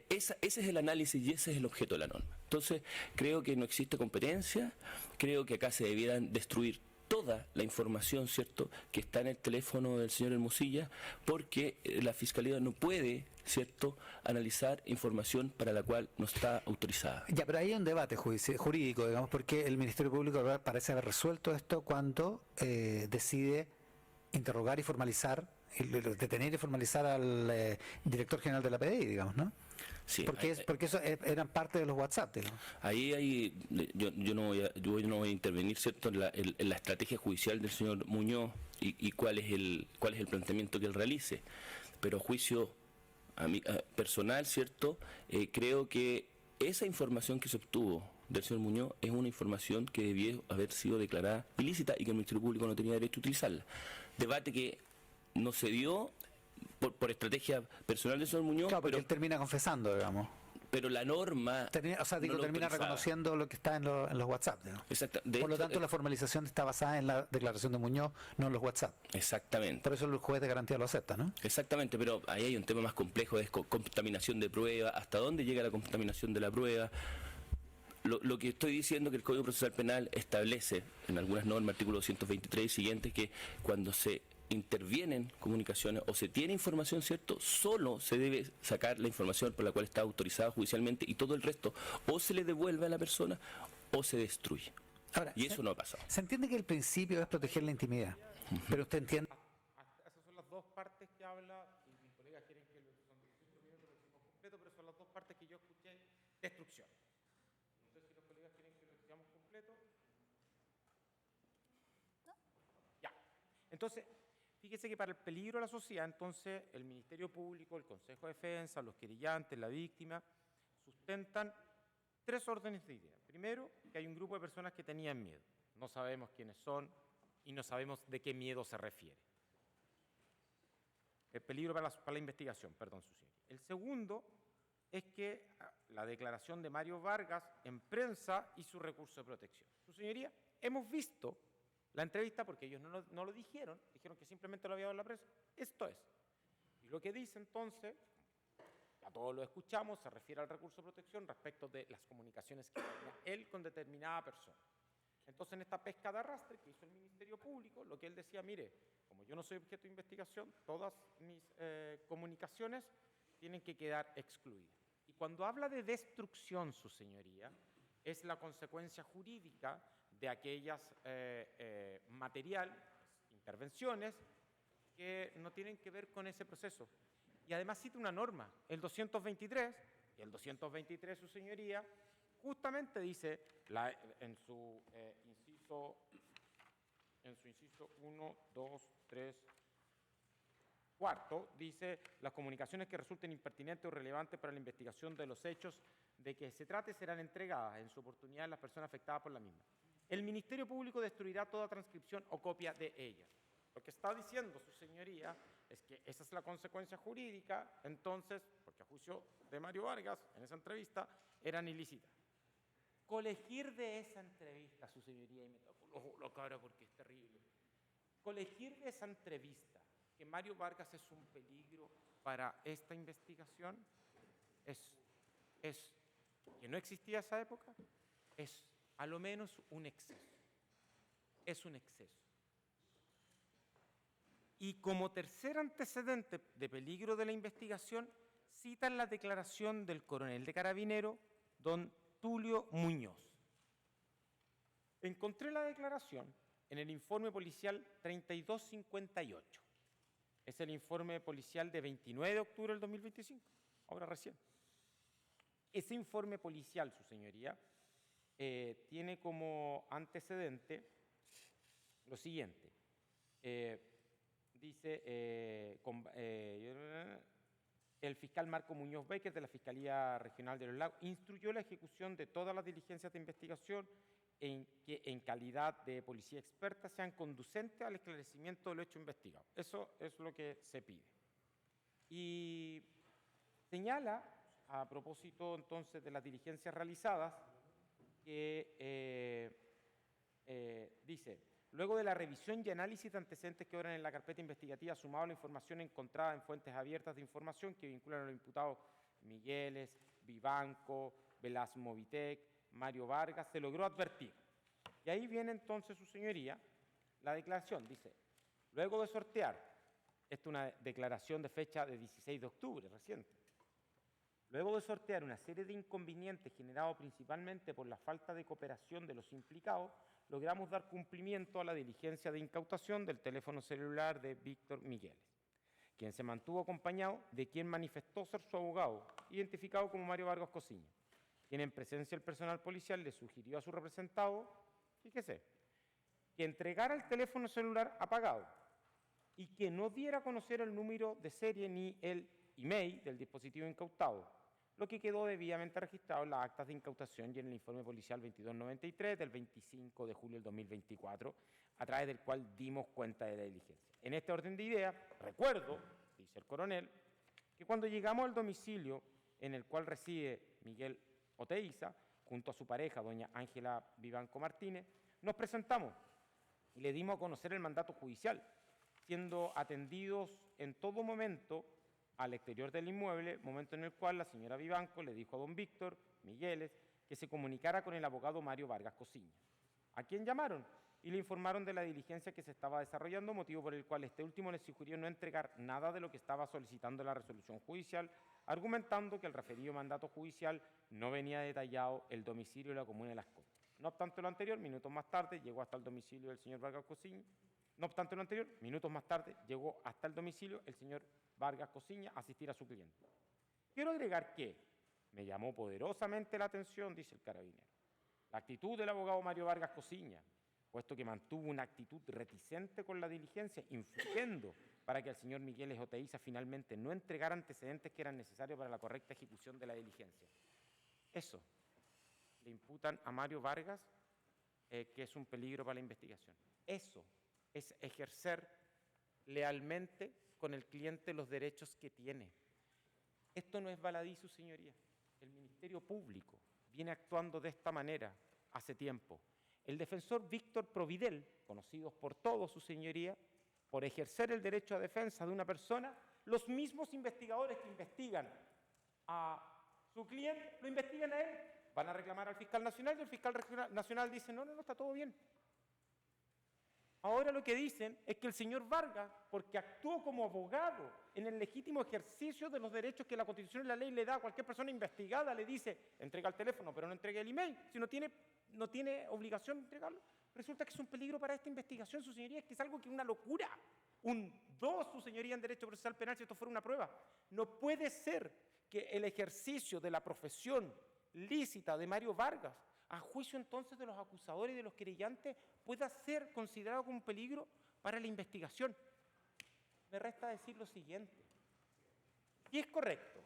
Ese es el análisis y ese es el objeto de la norma. Entonces, creo que no existe competencia, creo que acá se debieran destruir toda la información, ¿cierto?, que está en el teléfono del señor Hermosilla, porque la Fiscalía no puede, ¿cierto?, analizar información para la cual no está autorizada. Ya, pero hay un debate jurídico, digamos, porque el Ministerio Público parece haber resuelto esto cuando decide interrogar y formalizar, detener y formalizar al director general de la PDI, digamos, ¿no? Sí, porque eso eran parte de los WhatsApp, digamos. Ahí yo no voy a intervenir, ¿cierto?, en la estrategia judicial del señor Muñoz y cuál es el planteamiento que él realice, pero a juicio personal, ¿cierto?, creo que esa información que se obtuvo del señor Muñoz es una información que debió haber sido declarada ilícita y que el Ministerio Público no tenía derecho a utilizarla. Debate que no se dio por estrategia personal del señor Muñoz. Claro, porque él termina confesando, digamos. Pero la norma... termina reconociendo lo que está en los WhatsApp, digamos. Exacto. Por lo tanto, la formalización está basada en la declaración de Muñoz, no en los WhatsApp. Exactamente. Por eso el juez de garantía lo acepta, ¿no? Exactamente, pero ahí hay un tema más complejo, es contaminación de prueba, hasta dónde llega la contaminación de la prueba. Lo que estoy diciendo que el Código Procesal Penal establece en algunas normas, artículo 223 y siguientes, que cuando se intervienen comunicaciones o se tiene información, ¿cierto?, solo se debe sacar la información por la cual está autorizada judicialmente y todo el resto o se le devuelve a la persona o se destruye. Ahora, y eso no ha pasado. Se entiende que el principio es proteger la intimidad, pero usted entiende... Esas son las dos partes que habla, y mis colegas quieren que lo son 5 minutos lo decimos completo, pero son las dos partes que yo escuché: destrucción. No sé si los colegas quieren que lo digamos completo. ¿No? Ya. Entonces, fíjese que para el peligro de la sociedad, entonces, el Ministerio Público, el Consejo de Defensa, los querellantes, la víctima, sustentan 3 órdenes de idea. Primero, que hay un grupo de personas que tenían miedo. No sabemos quiénes son y no sabemos de qué miedo se refiere. El peligro para la investigación, perdón, su señoría. El segundo es que la declaración de Mario Vargas en prensa y su recurso de protección. Su señoría, hemos visto la entrevista, porque ellos no lo dijeron que simplemente lo había dado en la prensa. Esto es. Y lo que dice entonces, a todos lo escuchamos, se refiere al recurso de protección respecto de las comunicaciones que tenía él con determinada persona. Entonces, en esta pesca de arrastre que hizo el Ministerio Público, lo que él decía, mire, como yo no soy objeto de investigación, todas mis comunicaciones tienen que quedar excluidas. Y cuando habla de destrucción, su señoría, es la consecuencia jurídica de aquellas intervenciones que no tienen que ver con ese proceso. Y además cita una norma, el 223, y el 223, su señoría, justamente dice, en su inciso 1, 2, 3, cuarto, dice, las comunicaciones que resulten impertinentes o relevantes para la investigación de los hechos de que se trate serán entregadas en su oportunidad a las personas afectadas por la misma. El Ministerio Público destruirá toda transcripción o copia de ella. Lo que está diciendo su señoría es que esa es la consecuencia jurídica, entonces, porque a juicio de Mario Vargas, en esa entrevista, eran ilícitas. Colegir de esa entrevista, su señoría, y me toco la cara porque es terrible, colegir de esa entrevista que Mario Vargas es un peligro para esta investigación, que no existía esa época, es a lo menos un exceso. Es un exceso. Y como tercer antecedente de peligro de la investigación, citan la declaración del coronel de Carabineros, don Tulio Muñoz. Encontré la declaración en el informe policial 3258. Es el informe policial de 29 de octubre del 2025, ahora recién. Ese informe policial, su señoría, tiene como antecedente lo siguiente. Dice, el fiscal Marco Muñoz Becker de la Fiscalía Regional de Los Lagos instruyó la ejecución de todas las diligencias de investigación que en calidad de policía experta sean conducentes al esclarecimiento del hecho investigado. Eso es lo que se pide. Y señala, a propósito entonces de las diligencias realizadas, que dice, luego de la revisión y análisis de antecedentes que obran en la carpeta investigativa, sumado a la información encontrada en fuentes abiertas de información que vinculan a los imputados Migueles, Vivanco, Velasco Movitec, Mario Vargas, se logró advertir. Y ahí viene entonces, su señoría, la declaración. Dice, luego de sortear, esta es una declaración de fecha de 16 de octubre, reciente, luego de sortear una serie de inconvenientes generados principalmente por la falta de cooperación de los implicados, logramos dar cumplimiento a la diligencia de incautación del teléfono celular de Víctor Migueles, quien se mantuvo acompañado de quien manifestó ser su abogado, identificado como Mario Vargas Cosiña, quien en presencia del personal policial le sugirió a su representado, fíjese, que entregara el teléfono celular apagado y que no diera a conocer el número de serie ni el email del dispositivo incautado, lo que quedó debidamente registrado en las actas de incautación y en el informe policial 2293 del 25 de julio del 2024, a través del cual dimos cuenta de la diligencia. En este orden de ideas, recuerdo, dice el coronel, que cuando llegamos al domicilio en el cual reside Miguel Oteiza, junto a su pareja, doña Ángela Vivanco Martínez, nos presentamos y le dimos a conocer el mandato judicial, siendo atendidos en todo momento al exterior del inmueble, momento en el cual la señora Vivanco le dijo a don Víctor Migueles que se comunicara con el abogado Mario Vargas Cosiña, a quien llamaron y le informaron de la diligencia que se estaba desarrollando, motivo por el cual este último le sugirió no entregar nada de lo que estaba solicitando la resolución judicial, argumentando que el referido mandato judicial no venía detallado el domicilio de la comuna de Las Condes. No obstante lo anterior, minutos más tarde llegó hasta el domicilio del señor Vargas Cosiña. No obstante lo anterior, minutos más tarde llegó hasta el domicilio el señor Vargas Cosiña a asistir a su cliente. Quiero agregar que me llamó poderosamente la atención, dice el carabinero, la actitud del abogado Mario Vargas Cosiña, puesto que mantuvo una actitud reticente con la diligencia, influyendo para que el señor Miguel Oteiza finalmente no entregara antecedentes que eran necesarios para la correcta ejecución de la diligencia. Eso le imputan a Mario Vargas, que es un peligro para la investigación. Eso es ejercer lealmente con el cliente los derechos que tiene. Esto no es baladí, su señoría. El Ministerio Público viene actuando de esta manera hace tiempo. El defensor Víctor Providel, conocido por todos, su señoría, por ejercer el derecho a defensa de una persona, los mismos investigadores que investigan a su cliente, lo investigan a él, van a reclamar al fiscal nacional y el fiscal nacional dice, no, está todo bien. Ahora lo que dicen es que el señor Vargas, porque actuó como abogado en el legítimo ejercicio de los derechos que la Constitución y la ley le da a cualquier persona investigada, le dice, entrega el teléfono, pero no entregue el email, si no tiene obligación de entregarlo, resulta que es un peligro para esta investigación, su señoría, es que es algo que es una locura. Un 2, su señoría, en Derecho Procesal Penal, si esto fuera una prueba. No puede ser que el ejercicio de la profesión lícita de Mario Vargas, a juicio entonces de los acusadores y de los querellantes, pueda ser considerado como un peligro para la investigación. Me resta decir lo siguiente. Y es correcto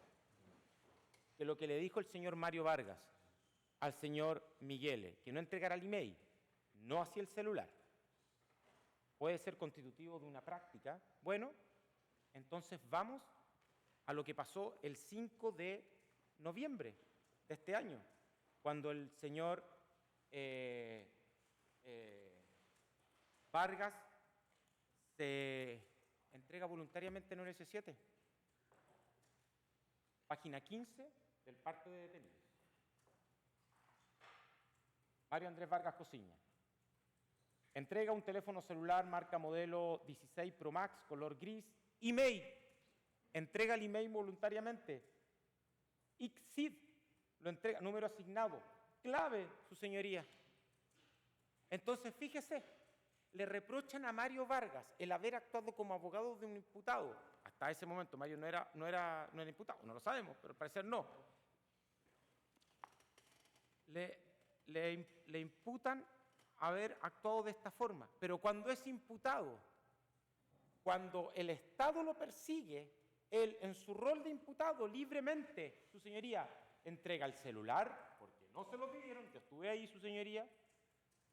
que lo que le dijo el señor Mario Vargas al señor Miguel, que no entregara el email, no hacia el celular, puede ser constitutivo de una práctica. Bueno, entonces vamos a lo que pasó el 5 de noviembre de este año, cuando el señor Vargas se entrega voluntariamente en un S7. Página 15 del parte de detenidos. Mario Andrés Vargas Cosiña. Entrega un teléfono celular marca modelo 16 Pro Max, color gris. Email. Entrega el email voluntariamente. ICSID. Lo entrega, número asignado. Clave, su señoría. Entonces, fíjese, le reprochan a Mario Vargas el haber actuado como abogado de un imputado. Hasta ese momento Mario no era imputado, no lo sabemos, pero al parecer no. Le imputan haber actuado de esta forma, pero cuando es imputado, cuando el Estado lo persigue, él en su rol de imputado libremente, su señoría, entrega el celular, porque no se lo pidieron, yo estuve ahí, su señoría,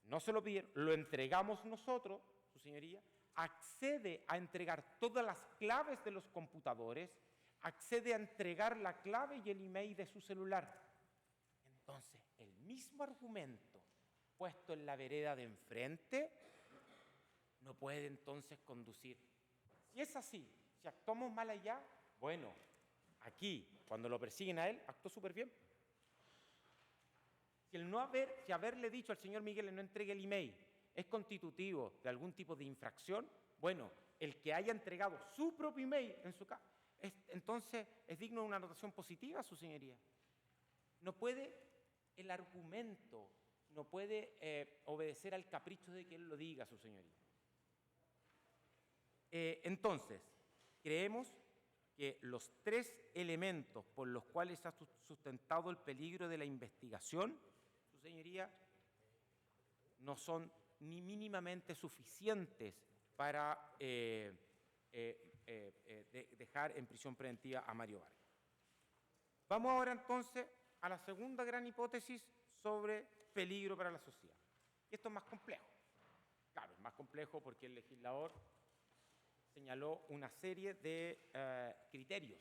no se lo pidieron, lo entregamos nosotros, su señoría, accede a entregar todas las claves de los computadores, accede a entregar la clave y el email de su celular. Entonces, el mismo argumento puesto en la vereda de enfrente no puede entonces conducir. Si es así, si actuamos mal allá, bueno, aquí, cuando lo persiguen a él, actuó súper bien. Si haberle dicho al señor Miguel no entregue el email es constitutivo de algún tipo de infracción, bueno, el que haya entregado su propio email en su casa, entonces es digno de una anotación positiva, su señoría. No puede el argumento, no puede obedecer al capricho de que él lo diga, su señoría. Entonces, creemos que los 3 elementos por los cuales se ha sustentado el peligro de la investigación, su señoría, no son ni mínimamente suficientes para dejar en prisión preventiva a Mario Vargas. Vamos ahora entonces a la segunda gran hipótesis sobre peligro para la sociedad. Y esto es más complejo. Claro, es más complejo porque el legislador señaló una serie de criterios.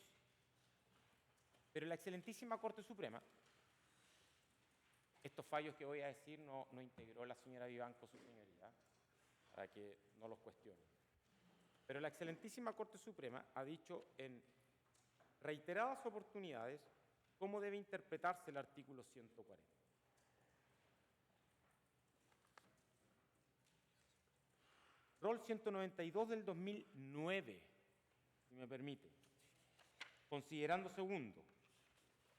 Pero la excelentísima Corte Suprema, estos fallos que voy a decir no integró la señora Vivanco, su señoría, para que no los cuestione. Pero la excelentísima Corte Suprema ha dicho en reiteradas oportunidades cómo debe interpretarse el artículo 140. Rol 192 del 2009, si me permite. Considerando segundo,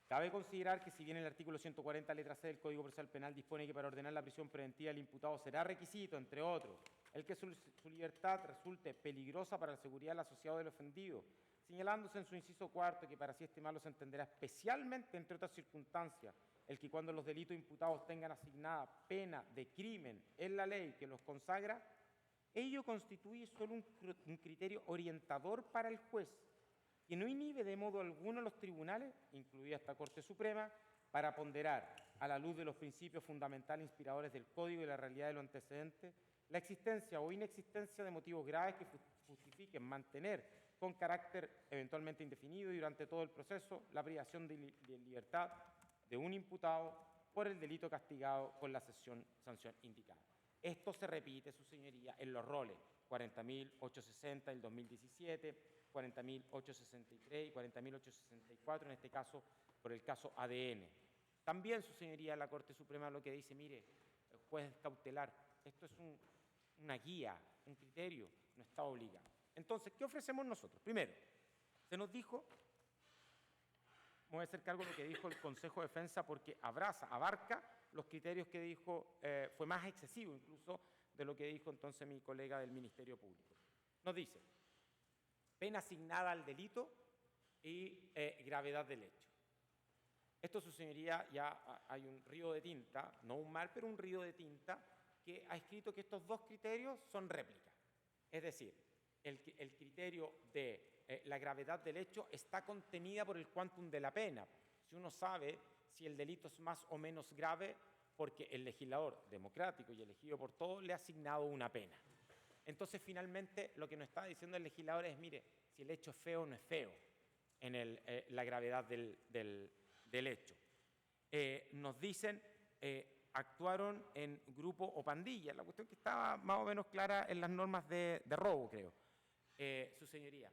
cabe considerar que si bien el artículo 140, letra C del Código Procesal Penal dispone que para ordenar la prisión preventiva del imputado será requisito, entre otros, el que su libertad resulte peligrosa para la seguridad del asociado del ofendido, señalándose en su inciso cuarto que para así estimarlo se entenderá especialmente, entre otras circunstancias, el que cuando los delitos imputados tengan asignada pena de crimen en la ley que los consagra, ello constituye solo un criterio orientador para el juez, que no inhibe de modo alguno a los tribunales, incluida esta Corte Suprema, para ponderar, a la luz de los principios fundamentales inspiradores del Código y la realidad de los antecedentes, la existencia o inexistencia de motivos graves que justifiquen mantener con carácter eventualmente indefinido y durante todo el proceso la privación de libertad de un imputado por el delito castigado con la sanción indicada. Esto se repite, su señoría, en los roles 40.860 del 2017, 40.863 y 40.864, en este caso por el caso ADN. También, su señoría, la Corte Suprema lo que dice, mire, el juez cautelar, esto es una guía, un criterio, no está obligado. Entonces, ¿qué ofrecemos nosotros? Primero, se nos dijo, me voy a hacer cargo de lo que dijo el Consejo de Defensa porque abarca los criterios que dijo, fue más excesivo incluso de lo que dijo entonces mi colega del Ministerio Público. Nos dice, pena asignada al delito y gravedad del hecho. Esto, su señoría, ya hay un río de tinta, no un mar, pero un río de tinta, que ha escrito que estos dos criterios son réplicas. Es decir, el criterio de la gravedad del hecho está contenida por el quantum de la pena. Si uno sabe si el delito es más o menos grave, porque el legislador democrático y elegido por todos le ha asignado una pena. Entonces, finalmente, lo que nos está diciendo el legislador es, mire, si el hecho es feo o no es feo en la gravedad del hecho. Nos dicen, actuaron en grupo o pandilla, la cuestión que estaba más o menos clara en las normas de robo, creo, su señoría.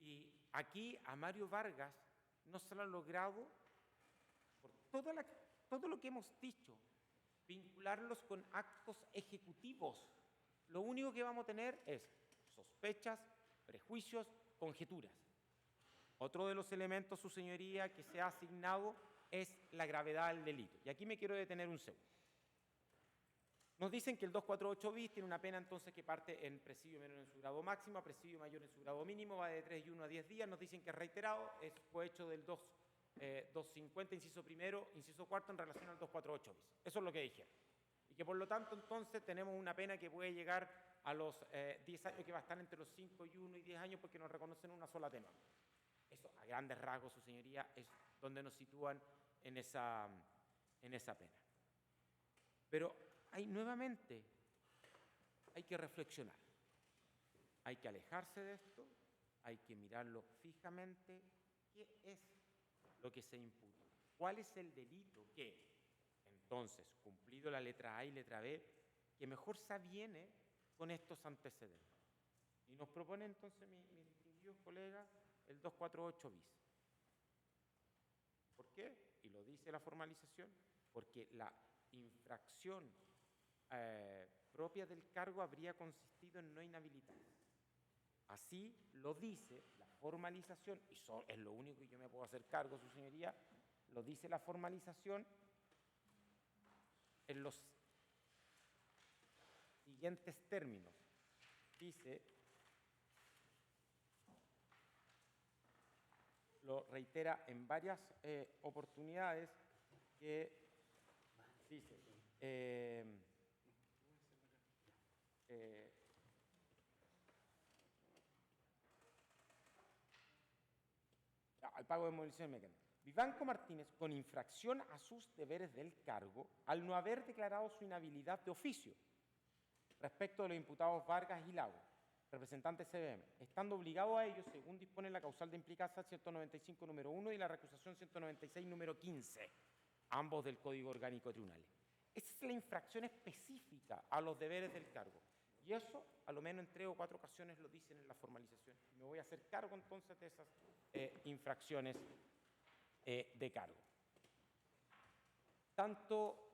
Y aquí a Mario Vargas no se lo ha logrado, por todo lo que hemos dicho, vincularlos con actos ejecutivos. Lo único que vamos a tener es sospechas, prejuicios, conjeturas. Otro de los elementos, su señoría, que se ha asignado es la gravedad del delito. Y aquí me quiero detener un segundo. Nos dicen que el 248 bis tiene una pena entonces que parte en presidio menor en su grado máximo a presidio mayor en su grado mínimo, va de 3 y 1 a 10 días. Nos dicen que es reiterado, fue hecho del 250, inciso primero, inciso cuarto, en relación al 248 bis. Eso es lo que dijeron. Y que por lo tanto entonces tenemos una pena que puede llegar a los 10 años, que va a estar entre los 5 y 1 y 10 años porque nos reconocen una sola atenuante. Eso, a grandes rasgos, su señoría, es donde nos sitúan en esa pena. Pero nuevamente hay que reflexionar, hay que alejarse de esto, hay que mirarlo fijamente. ¿Qué es lo que se imputa? ¿Cuál es el delito que, entonces, cumplido la letra A y letra B, que mejor se aviene con estos antecedentes? Y nos propone entonces mi distinguido colega el 248 bis. ¿Por qué? Y lo dice la formalización, porque la infracción propia del cargo habría consistido en no inhabilitar. Así lo dice la formalización, y es lo único que yo me puedo hacer cargo, su señoría, lo dice la formalización en los siguientes términos. Dice, lo reitera en varias oportunidades, que dice, al pago de movilización mecánica. Vivanco Martínez, con infracción a sus deberes del cargo, al no haber declarado su inhabilidad de oficio respecto de los imputados Vargas y Lago, representantes CBM, estando obligado a ello según dispone la causal de implicancia 195 número 1 y la recusación 196 número 15, ambos del Código Orgánico de Tribunales. Esa es la infracción específica a los deberes del cargo. Y eso, a lo menos en 3 o 4 ocasiones, lo dicen en la formalización. Me voy a hacer cargo entonces de esas infracciones de cargo. Tanto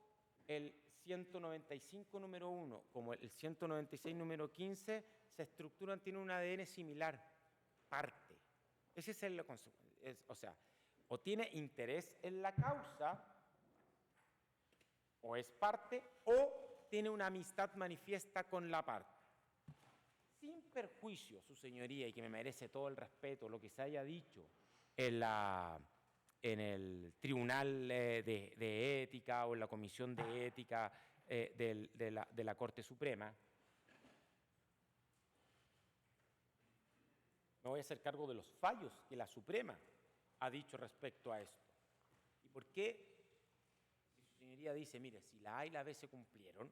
el 195 número 1 como el 196 número 15 se estructuran, tienen un ADN similar, parte. Ese es el consecuencia. O sea, o tiene interés en la causa, o es parte, o tiene una amistad manifiesta con la parte. Sin perjuicio, su señoría, y que me merece todo el respeto, lo que se haya dicho en el Tribunal de Ética o en la Comisión de Ética de la Corte Suprema, me voy a hacer cargo de los fallos que la Suprema ha dicho respecto a esto. ¿Y por qué? Si su señoría dice, mire, si la A y la B se cumplieron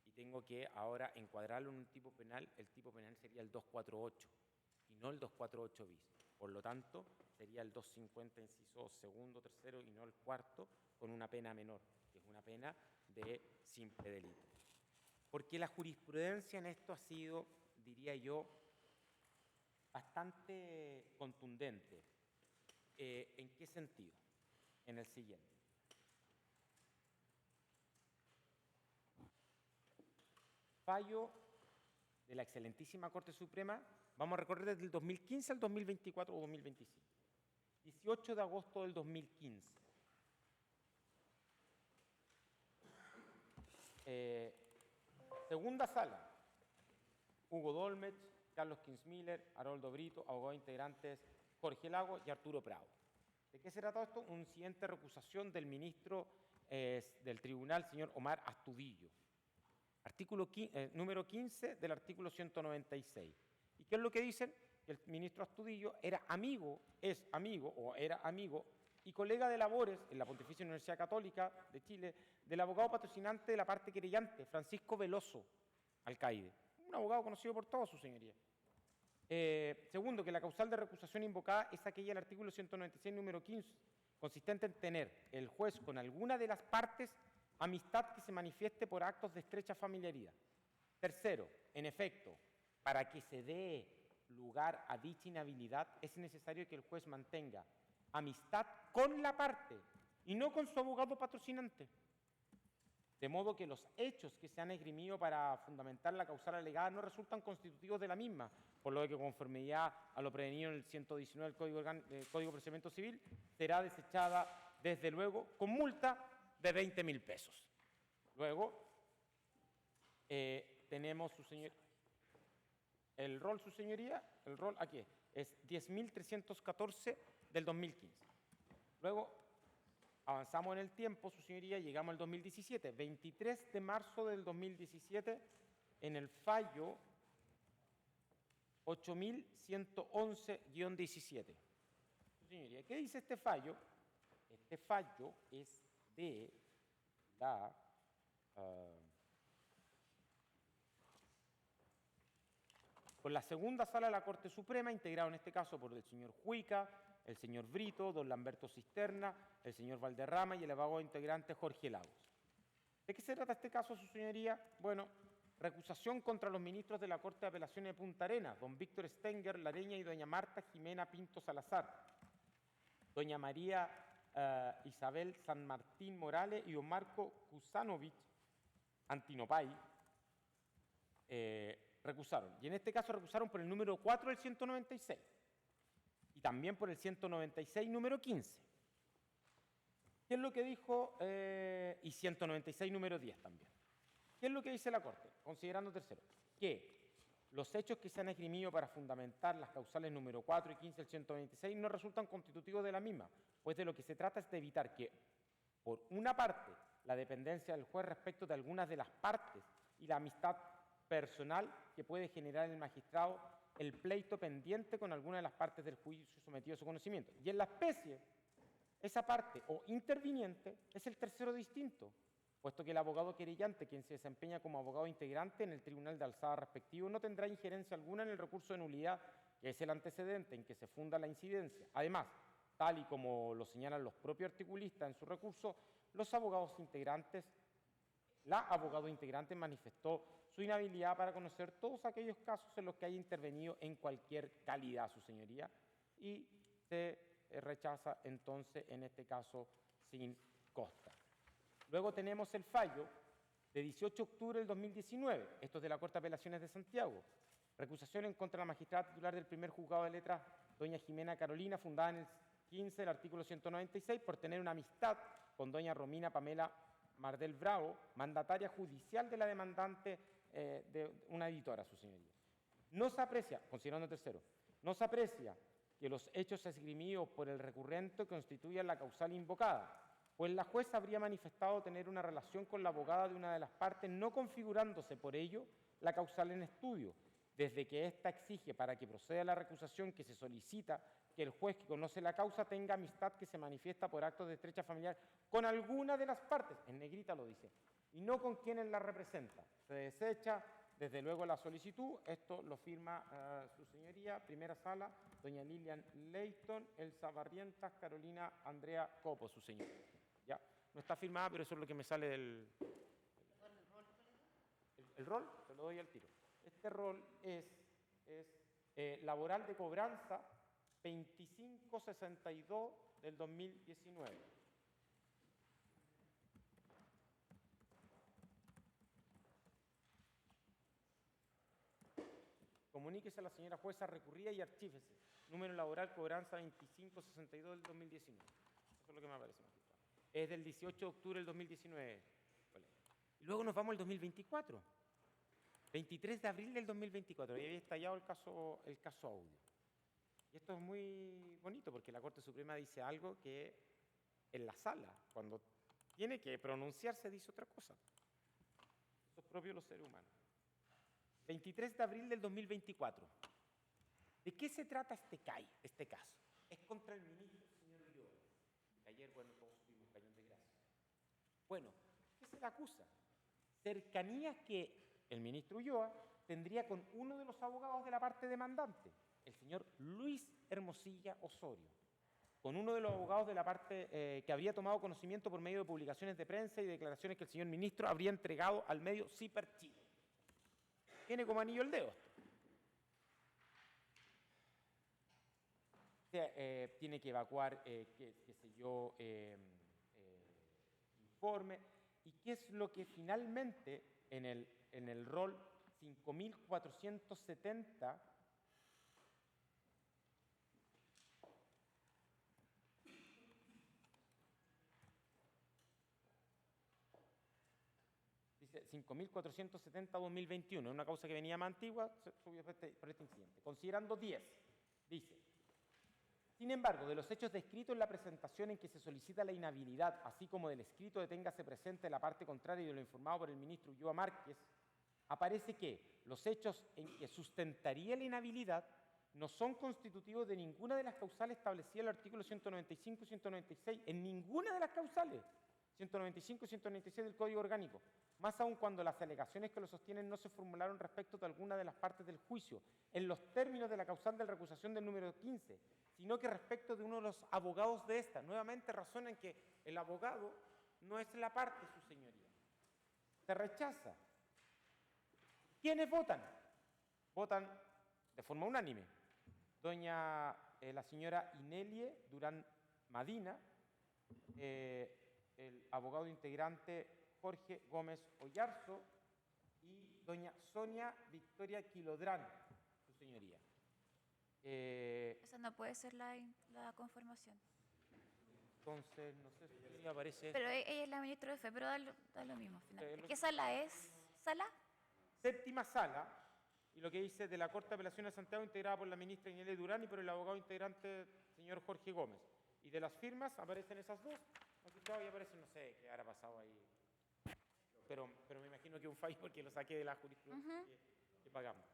y tengo que ahora encuadrarlo en un tipo penal, el tipo penal sería el 248 y no el 248 bis. Por lo tanto, sería el 250 inciso segundo, tercero y no el cuarto, con una pena menor, que es una pena de simple delito. Porque la jurisprudencia en esto ha sido, diría yo, bastante contundente. ¿En qué sentido? En el siguiente. Fallo de la excelentísima Corte Suprema, vamos a recorrer desde el 2015 al 2024 o 2025. 18 de agosto del 2015. Segunda sala. Hugo Dolmech, Carlos Kinsmiller, Haroldo Brito, abogados integrantes Jorge Lago y Arturo Prado. ¿De qué se trata esto? Un incidente de recusación del ministro del tribunal, señor Omar Astudillo. Artículo número 15 del artículo 196. ¿Y qué es lo que dicen? Que el ministro Astudillo era amigo y colega de labores en la Pontificia Universidad Católica de Chile del abogado patrocinante de la parte querellante, Francisco Veloso Alcaide, un abogado conocido por todos, su señoría. Segundo, que la causal de recusación invocada es aquella del artículo 196, número 15, consistente en tener el juez con alguna de las partes amistad que se manifieste por actos de estrecha familiaridad. Tercero, en efecto, para que se dé lugar a dicha inhabilidad es necesario que el juez mantenga amistad con la parte y no con su abogado patrocinante. De modo que los hechos que se han esgrimido para fundamentar la causal alegada no resultan constitutivos de la misma, por lo que conformidad a lo prevenido en el 119 del Código de Procedimiento Civil, será desechada desde luego con multa de 20.000 pesos. Luego, tenemos el rol, su señoría, el rol aquí es 10.314 del 2015. Luego, avanzamos en el tiempo, su señoría, llegamos al 2017, 23 de marzo del 2017, en el fallo 8.111-17. Su señoría, ¿qué dice este fallo? Este fallo es de la con la segunda sala de la Corte Suprema, integrado en este caso por el señor Juica, el señor Brito, don Lamberto Cisterna, el señor Valderrama y el abogado integrante Jorge Lagos. ¿De qué se trata este caso, su señoría? Bueno, recusación contra los ministros de la Corte de Apelaciones de Punta Arenas, don Víctor Stenger Lareña y doña Marta Jimena Pinto Salazar, doña María Isabel San Martín Morales y don Marco Kusanovich Antinopay, recusaron. Y en este caso recusaron por el número 4 del 196 y también por el 196 número 15. ¿Qué es lo que dijo? Y 196 número 10 también. ¿Qué es lo que dice la Corte? Considerando tercero, que los hechos que se han esgrimido para fundamentar las causales número 4 y 15 del 196 no resultan constitutivos de la misma, pues de lo que se trata es de evitar que, por una parte, la dependencia del juez respecto de algunas de las partes y la amistad personal que puede generar el magistrado el pleito pendiente con alguna de las partes del juicio sometido a su conocimiento. Y en la especie, esa parte o interviniente es el tercero distinto, puesto que el abogado querellante, quien se desempeña como abogado integrante en el tribunal de alzada respectivo, no tendrá injerencia alguna en el recurso de nulidad, que es el antecedente en que se funda la incidencia. Además, tal y como lo señalan los propios articulistas en su recurso, los abogados integrantes, la abogado integrante manifestó su inhabilidad para conocer todos aquellos casos en los que haya intervenido en cualquier calidad, su señoría, y se rechaza entonces en este caso sin costa. Luego tenemos el fallo de 18 de octubre del 2019, esto es de la Corte de Apelaciones de Santiago, recusación en contra de la magistrada titular del primer juzgado de letras, doña Jimena Carolina, fundada en el 15 del artículo 196, por tener una amistad con doña Romina Pamela Mardel Bravo, mandataria judicial de la demandante de una editora, su señoría. No se aprecia, considerando tercero, no se aprecia que los hechos esgrimidos por el recurrente constituyan la causal invocada, pues la jueza habría manifestado tener una relación con la abogada de una de las partes, no configurándose por ello la causal en estudio, desde que ésta exige para que proceda la recusación que se solicita que el juez que conoce la causa tenga amistad que se manifiesta por actos de estrecha familiar con alguna de las partes, en negrita lo dice, y no con quienes la representa. Se desecha, desde luego, la solicitud. Esto lo firma su señoría, primera sala, doña Lilian Leighton, Elsa Barrientas, Carolina Andrea Copo, su señoría. Ya, no está firmada, pero eso es lo que me sale del... ¿El rol? Te lo doy al tiro. Este rol es laboral de cobranza 2562 del 2019. Comuníquese a la señora jueza recurrida y archífese. Número laboral cobranza 2562 del 2019. Eso es lo que me aparece, magistrado. Es del 18 de octubre del 2019. Y luego nos vamos al 2024. 23 de abril del 2024. Ahí había estallado el caso Audio. Y esto es muy bonito porque la Corte Suprema dice algo que en la sala, cuando tiene que pronunciarse, dice otra cosa. Eso es propio de los seres humanos. 23 de abril del 2024. ¿De qué se trata este caso? Es contra el ministro, señor Ulloa, que ayer, bueno, todos tuvimos cañón de gracia. Bueno, ¿qué se le acusa? Cercanías que el ministro Ulloa tendría con uno de los abogados de la parte demandante, el señor Luis Hermosilla Osorio, con uno de los abogados de la parte que habría tomado conocimiento por medio de publicaciones de prensa y declaraciones que el señor ministro habría entregado al medio Ciper Chile. Tiene como anillo el dedo esto. Tiene que evacuar, qué sé yo, informe. ¿Y qué es lo que finalmente en el rol 5470 dice 5470-2021, una causa que venía más antigua, se subió por este incidente. Considerando 10, dice: sin embargo, de los hechos descritos en la presentación en que se solicita la inhabilidad, así como del escrito de téngase presente la parte contraria y de lo informado por el ministro Ulloa Márquez, aparece que los hechos en que sustentaría la inhabilidad no son constitutivos de ninguna de las causales establecidas en el artículo 195 y 196, en ninguna de las causales, 195 y 196 del Código Orgánico, más aún cuando las alegaciones que lo sostienen no se formularon respecto de alguna de las partes del juicio, en los términos de la causal de recusación del número 15, sino que respecto de uno de los abogados de esta. Nuevamente razonan que el abogado no es la parte, su señoría. Se rechaza. ¿Quiénes votan? Votan de forma unánime. La señora Inelie Durán Madina, el abogado integrante Jorge Gómez Ollarzo y doña Sonia Victoria Quilodrán, su señoría. Esa no puede ser la conformación. Entonces, no sé si aparece... Pero ella es la ministra de Fe, pero da lo mismo. Finalmente. ¿Qué sala es? ¿Sala? Séptima sala, y lo que dice de la Corte de Apelaciones de Santiago, integrada por la ministra Inelie Durán y por el abogado integrante, señor Jorge Gómez. Y de las firmas aparecen esas dos, magistrado, y aparecen, no sé qué habrá pasado ahí. Pero me imagino que un fallo porque lo saqué de la jurisprudencia que pagamos.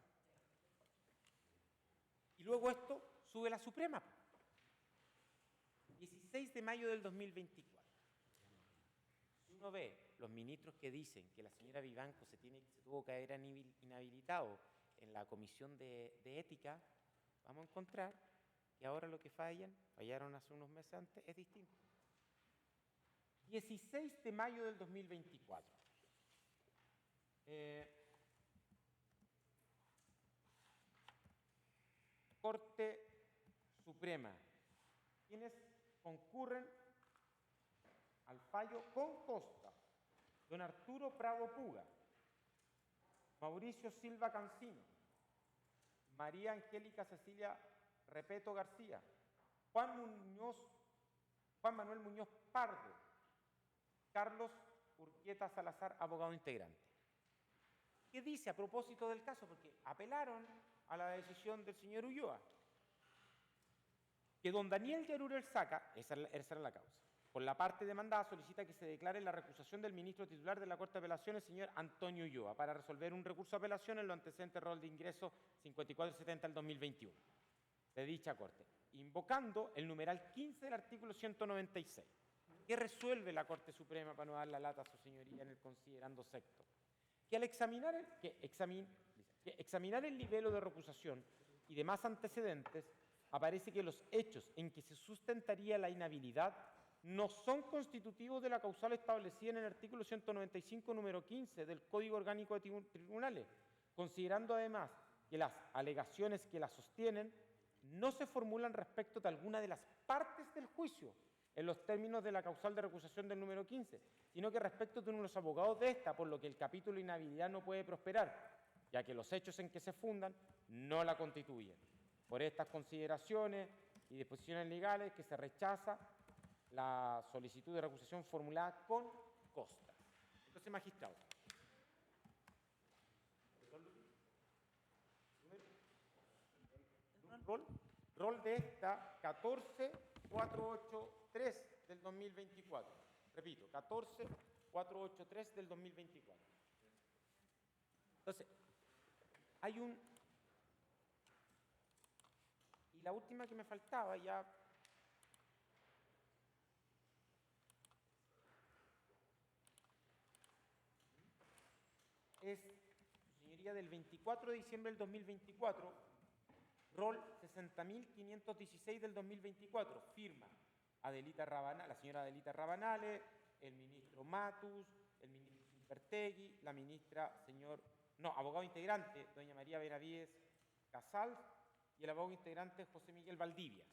Y luego esto sube a la Suprema. 16 de mayo del 2024. Si uno ve los ministros que dicen que la señora Vivanco se tuvo que haber inhabilitado en la Comisión de Ética, vamos a encontrar que ahora lo que fallaron hace unos meses antes, es distinto. 16 de mayo del 2024. Corte Suprema. ¿Quiénes concurren al fallo con costa? Don Arturo Prado Puga, Mauricio Silva Cancino, María Angélica Cecilia Repeto García, Juan Manuel Muñoz Pardo, Carlos Urquieta Salazar, abogado integrante. ¿Qué dice a propósito del caso? Porque apelaron a la decisión del señor Ulloa, que don Daniel Yarur Elsaca, esa era la causa, por la parte demandada solicita que se declare la recusación del ministro titular de la Corte de Apelaciones, señor Antonio Ulloa, para resolver un recurso de apelación en lo antecedente rol de ingreso 5470 del 2021 de dicha Corte, invocando el numeral 15 del artículo 196. ¿Qué resuelve la Corte Suprema para no dar la lata a su señoría en el considerando sexto? Que al examinar el nivel de recusación y demás antecedentes, aparece que los hechos en que se sustentaría la inhabilidad no son constitutivos de la causal establecida en el artículo 195, número 15 del Código Orgánico de Tribunales, considerando además que las alegaciones que la sostienen no se formulan respecto de alguna de las partes del juicio, en los términos de la causal de recusación del número 15, sino que respecto de uno de los abogados de esta, por lo que el capítulo de inhabilidad no puede prosperar, ya que los hechos en que se fundan no la constituyen. Por estas consideraciones y disposiciones legales que se rechaza la solicitud de recusación formulada con costa. Entonces, magistrado. Rol de esta 14483 del 2024. Repito, 14483 del 2024. Entonces, hay un... Y la última que me faltaba ya... es, señoría, del 24 de diciembre del 2024, rol 60.516 del 2024, firma Adelita Rabanales, la señora Adelita Rabanales, el ministro Matus, el ministro Simpertegui, la ministra, abogado integrante, doña María Benavides Casals, y el abogado integrante José Miguel Valdivia.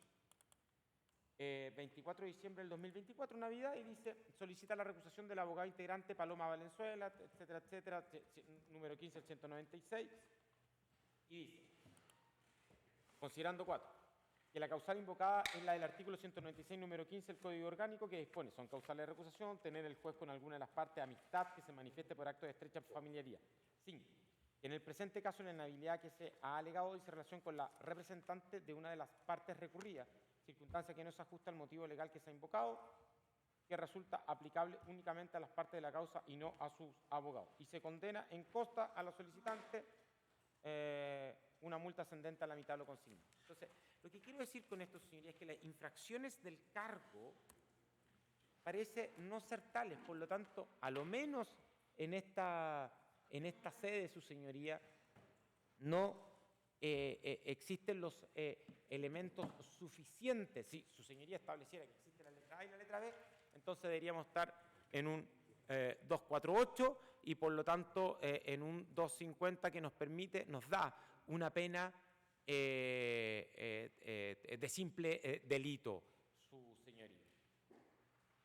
24 de diciembre del 2024, Navidad, y dice, solicita la recusación del abogado integrante Paloma Valenzuela, etcétera, etcétera, número 15 del 196, y dice, considerando 4, que la causal invocada es la del artículo 196, número 15 del Código Orgánico, que dispone, son causales de recusación, tener el juez con alguna de las partes amistad que se manifieste por actos de estrecha familiaridad. 5. En el presente caso, la inhabilidad que se ha alegado dice relación con la representante de una de las partes recurridas, circunstancia que no se ajusta al motivo legal que se ha invocado, que resulta aplicable únicamente a las partes de la causa y no a sus abogados. Y se condena en costa a la solicitante una multa ascendente a la mitad de lo consignado. Entonces, lo que quiero decir con esto, señoría, es que las infracciones del cargo parece no ser tales. Por lo tanto, a lo menos en esta sede de su señoría no existen los elementos suficientes. Si su señoría estableciera que existe la letra A y la letra B, entonces deberíamos estar en un 248 y por lo tanto en un 250 que nos da una pena de simple delito, su señoría.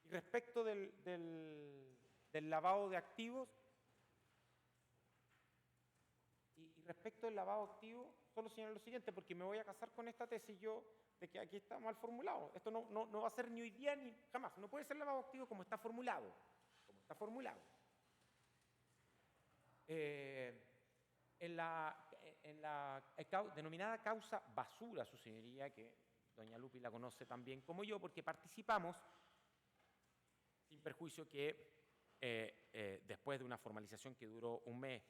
Y respecto del lavado de activos, y respecto del lavado activo, solo señalo lo siguiente, porque me voy a casar con esta tesis yo de que aquí está mal formulado. Esto no va a ser ni hoy día ni jamás. No puede ser lavado activo como está formulado. En la denominada causa basura, su señoría, que doña Lupi la conoce tan bien como yo, porque participamos, sin perjuicio que después de una formalización que duró un mes,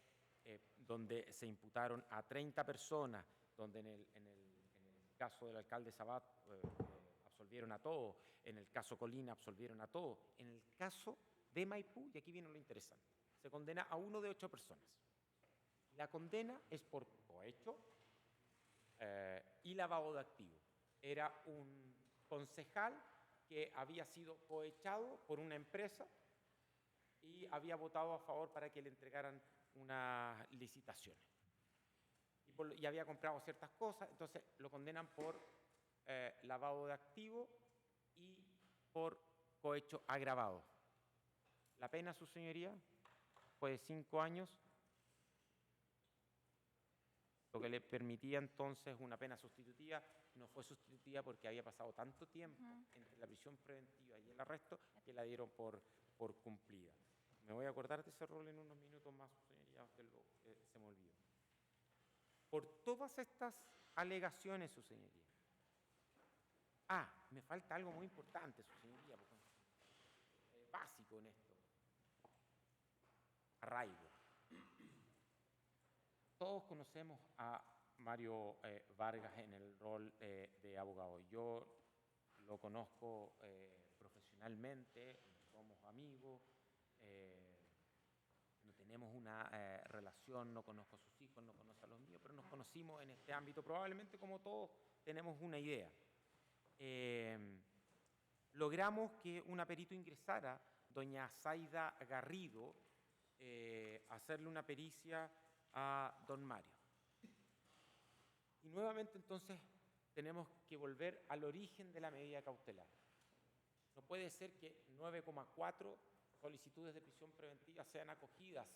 donde se imputaron a 30 personas, donde en el caso del alcalde Sabat absolvieron a todos, en el caso Colina absolvieron a todos, en el caso de Maipú, y aquí viene lo interesante, se condena a 1 de 8 personas. La condena es por cohecho y lavado de activos. Era un concejal que había sido cohechado por una empresa y había votado a favor para que le entregaran unas licitaciones. Y había comprado ciertas cosas, entonces lo condenan por lavado de activos y por cohecho agravado. La pena, su señoría, fue de 5 años, lo que le permitía entonces una pena sustitutiva. No fue sustitutiva porque había pasado tanto tiempo entre la prisión preventiva y el arresto que la dieron por cumplida. Me voy a acordar de ese rol en unos minutos más, señoría, que se me olvidó. Por todas estas alegaciones, su señoría. Me falta algo muy importante, su señoría, porque es básico en esto. Arraigo. Todos conocemos a Mario Vargas en el rol de abogado. Yo lo conozco profesionalmente, somos amigos, no tenemos una relación, no conozco a sus hijos, no conozco a los míos, pero nos conocimos en este ámbito, probablemente como todos tenemos una idea. Logramos que una perito ingresara, doña Zaida Garrido, hacerle una pericia a don Mario. Y nuevamente entonces tenemos que volver al origen de la medida cautelar. No puede ser que 9,4 solicitudes de prisión preventiva sean acogidas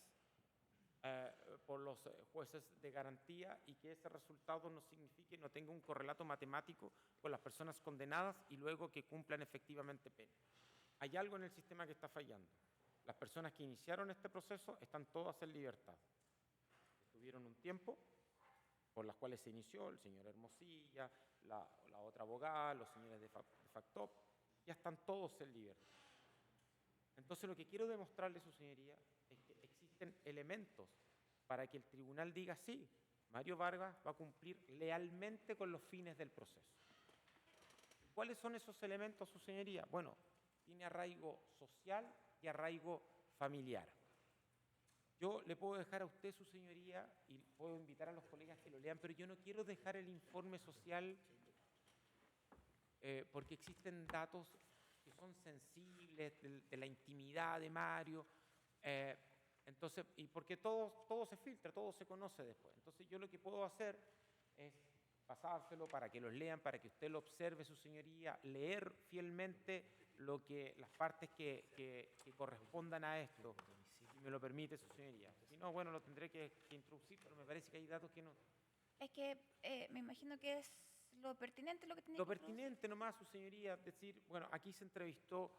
por los jueces de garantía y que ese resultado no signifique, no tenga un correlato matemático con las personas condenadas y luego que cumplan efectivamente pena. Hay algo en el sistema que está fallando. Las personas que iniciaron este proceso están todas en libertad. Tuvieron un tiempo por las cuales se inició, el señor Hermosilla, la otra abogada, los señores de Factop, ya están todos en libertad. Entonces lo que quiero demostrarle, su señoría, es que existen elementos para que el tribunal diga sí, Mario Vargas va a cumplir lealmente con los fines del proceso. ¿Cuáles son esos elementos, su señoría? Bueno, tiene arraigo social y arraigo familiar. Yo le puedo dejar a usted, su señoría, y puedo invitar a los colegas que lo lean, pero yo no quiero dejar el informe social porque existen datos que son sensibles de la intimidad de Mario, entonces, y porque todo se filtra, todo se conoce después. Entonces yo lo que puedo hacer es pasárselo para que los lean, para que usted lo observe, su señoría, leer fielmente las partes que correspondan a esto, si me lo permite, su señoría. Si no, bueno, lo tendré que introducir, pero me parece que hay datos que no. Es que me imagino que es lo pertinente lo que tiene Lo que introducir. pertinente nomás, su señoría, decir, bueno, aquí se entrevistó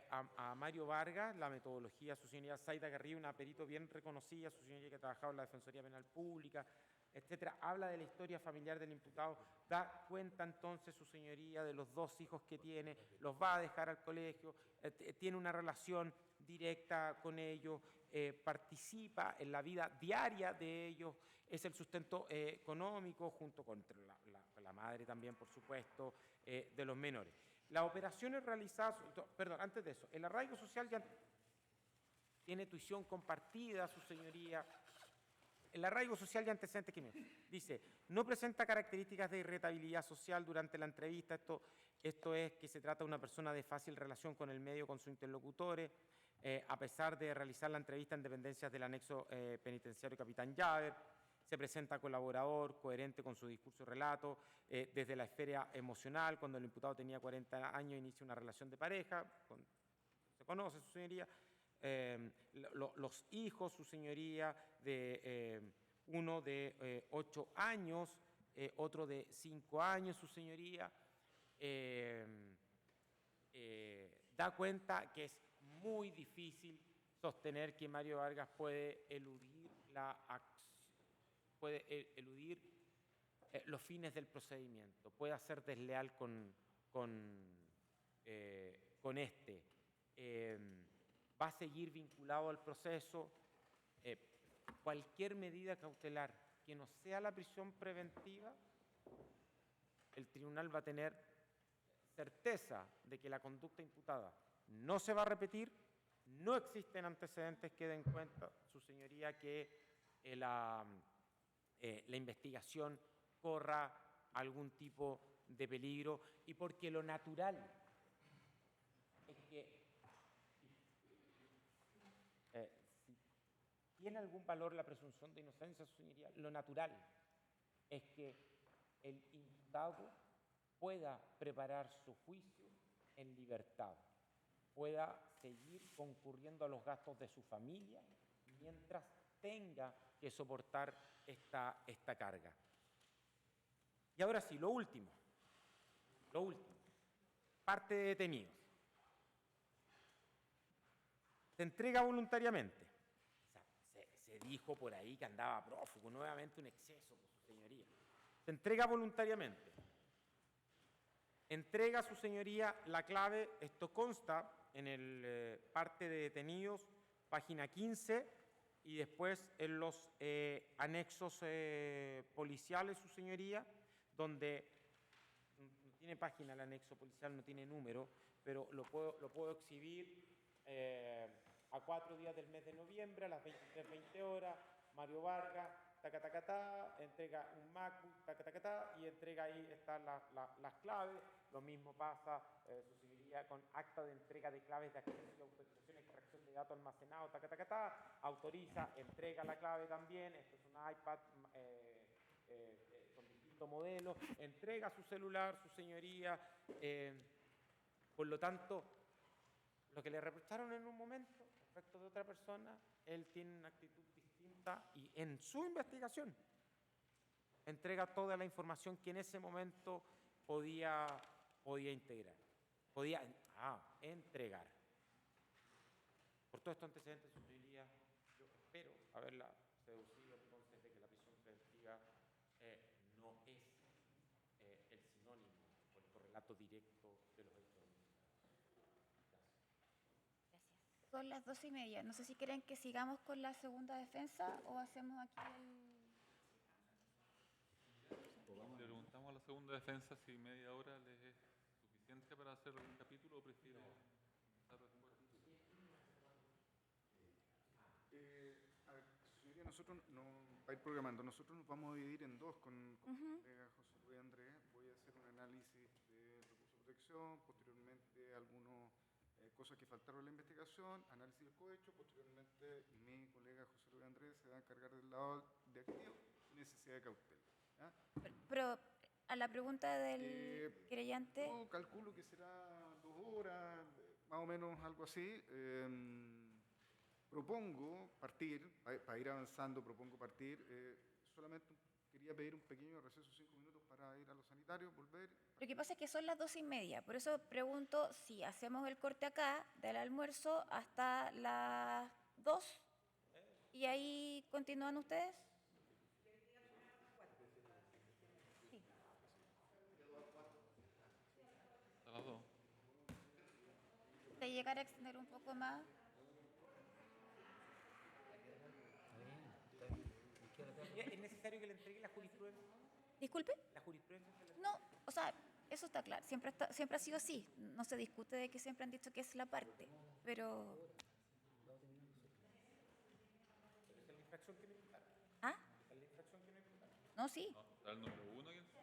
a Mario Vargas, la metodología, su señoría Zaida Garrido, una perito bien reconocida, su señoría que ha trabajado en la Defensoría Penal Pública, etcétera, habla de la historia familiar del imputado, da cuenta entonces, su señoría, de los 2 hijos que tiene, los va a dejar al colegio, tiene una relación directa con ellos, participa en la vida diaria de ellos, es el sustento económico, junto con la madre también, por supuesto, de los menores. Las operaciones realizadas, perdón, antes de eso, el arraigo social ya tiene tuición compartida, su señoría. El arraigo social y antecedentes criminales. Dice, no presenta características de irritabilidad social durante la entrevista. Esto es que se trata de una persona de fácil relación con el medio, con sus interlocutores, a pesar de realizar la entrevista en dependencias del anexo penitenciario Capitán Llaver. Se presenta colaborador, coherente con su discurso y relato, desde la esfera emocional, cuando el imputado tenía 40 años, inicia una relación de pareja, se conoce, su señoría. Los hijos, su señoría, uno de 8 años, otro de 5 años, su señoría, da cuenta que es muy difícil sostener que Mario Vargas puede eludir los fines del procedimiento, puede ser desleal con este. Va a seguir vinculado al proceso. Cualquier medida cautelar que no sea la prisión preventiva, el tribunal va a tener certeza de que la conducta imputada no se va a repetir, no existen antecedentes que den cuenta, su señoría, que la investigación corra algún tipo de peligro y porque lo natural es que si tiene algún valor la presunción de inocencia, su señoría, lo natural es que el imputado pueda preparar su juicio en libertad, pueda seguir concurriendo a los gastos de su familia mientras tenga que soportar esta carga. Y ahora sí, lo último, parte de detenidos. Se entrega voluntariamente. O sea, se dijo por ahí que andaba prófugo, nuevamente un exceso, por su señoría. Se entrega voluntariamente. Entrega a su señoría la clave, esto consta en el parte de detenidos, página 15, y después en los anexos policiales, su señoría, donde no tiene página el anexo policial, no tiene número, pero lo puedo exhibir a 4 días del mes de noviembre, a las 23:20 horas, Mario Vargas, entrega un MacBook, y entrega ahí están las claves. Lo mismo pasa, su señoría, con acta de entrega de claves de acceso y autorización y extracción de datos almacenados, autoriza, entrega la clave también. Esto es un iPad con distintos distinto modelo, entrega su celular, su señoría. Por lo tanto, lo que le reprocharon en un momento respecto de otra persona, él tiene una actitud distinta y en su investigación entrega toda la información que en ese momento podía integrar, entregar. Por todos estos antecedentes, su señoría, yo espero haberla seducido entonces de que la prisión preventiva no es el sinónimo o el correlato directo de los hechos. Gracias. Son las 12:30. No sé si quieren que sigamos con la segunda defensa o hacemos aquí Le preguntamos a la segunda defensa si media hora les es suficiente para hacer un capítulo o prefiere empezar después. A ver, señoría, nosotros no, para ir programando, nosotros nos vamos a dividir en dos con mi colega José Luis Andrés. Voy a hacer un análisis de recursos de protección, posteriormente algunas cosas que faltaron en la investigación, análisis del cohecho, posteriormente mi colega José Luis Andrés se va a encargar del lado de activo y necesidad de cautela. ¿Ya? Pero a la pregunta del querellante, Yo calculo que será 2 horas, más o menos algo así. Propongo partir, para ir avanzando, solamente quería pedir un pequeño receso, 5 minutos para ir a los sanitarios, volver. lo que pasa es que son las 12:30, por eso pregunto si hacemos el corte acá del almuerzo hasta las 2 y ahí continúan ustedes. Sí. A las 2. De llegar a extender un poco más. ¿Es necesario que le entregue la jurisprudencia? Disculpe. La jurisprudencia que le... No, o sea, eso está claro, siempre ha sido así. No se discute de que siempre han dicho que es la parte, pero... ¿Es la infracción que me imputaron? ¿Ah? ¿Es la infracción que me imputaron? No, sí. No, está el número 1 y el 5.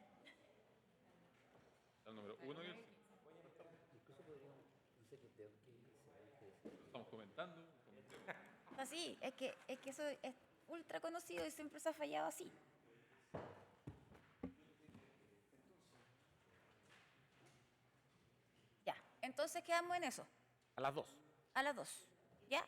Está el número 1 y el 5. Estamos comentando. Así, es que eso es ultra conocido y siempre se ha fallado así. Ya, entonces quedamos en eso, A las 2. a las 2. ¿Ya?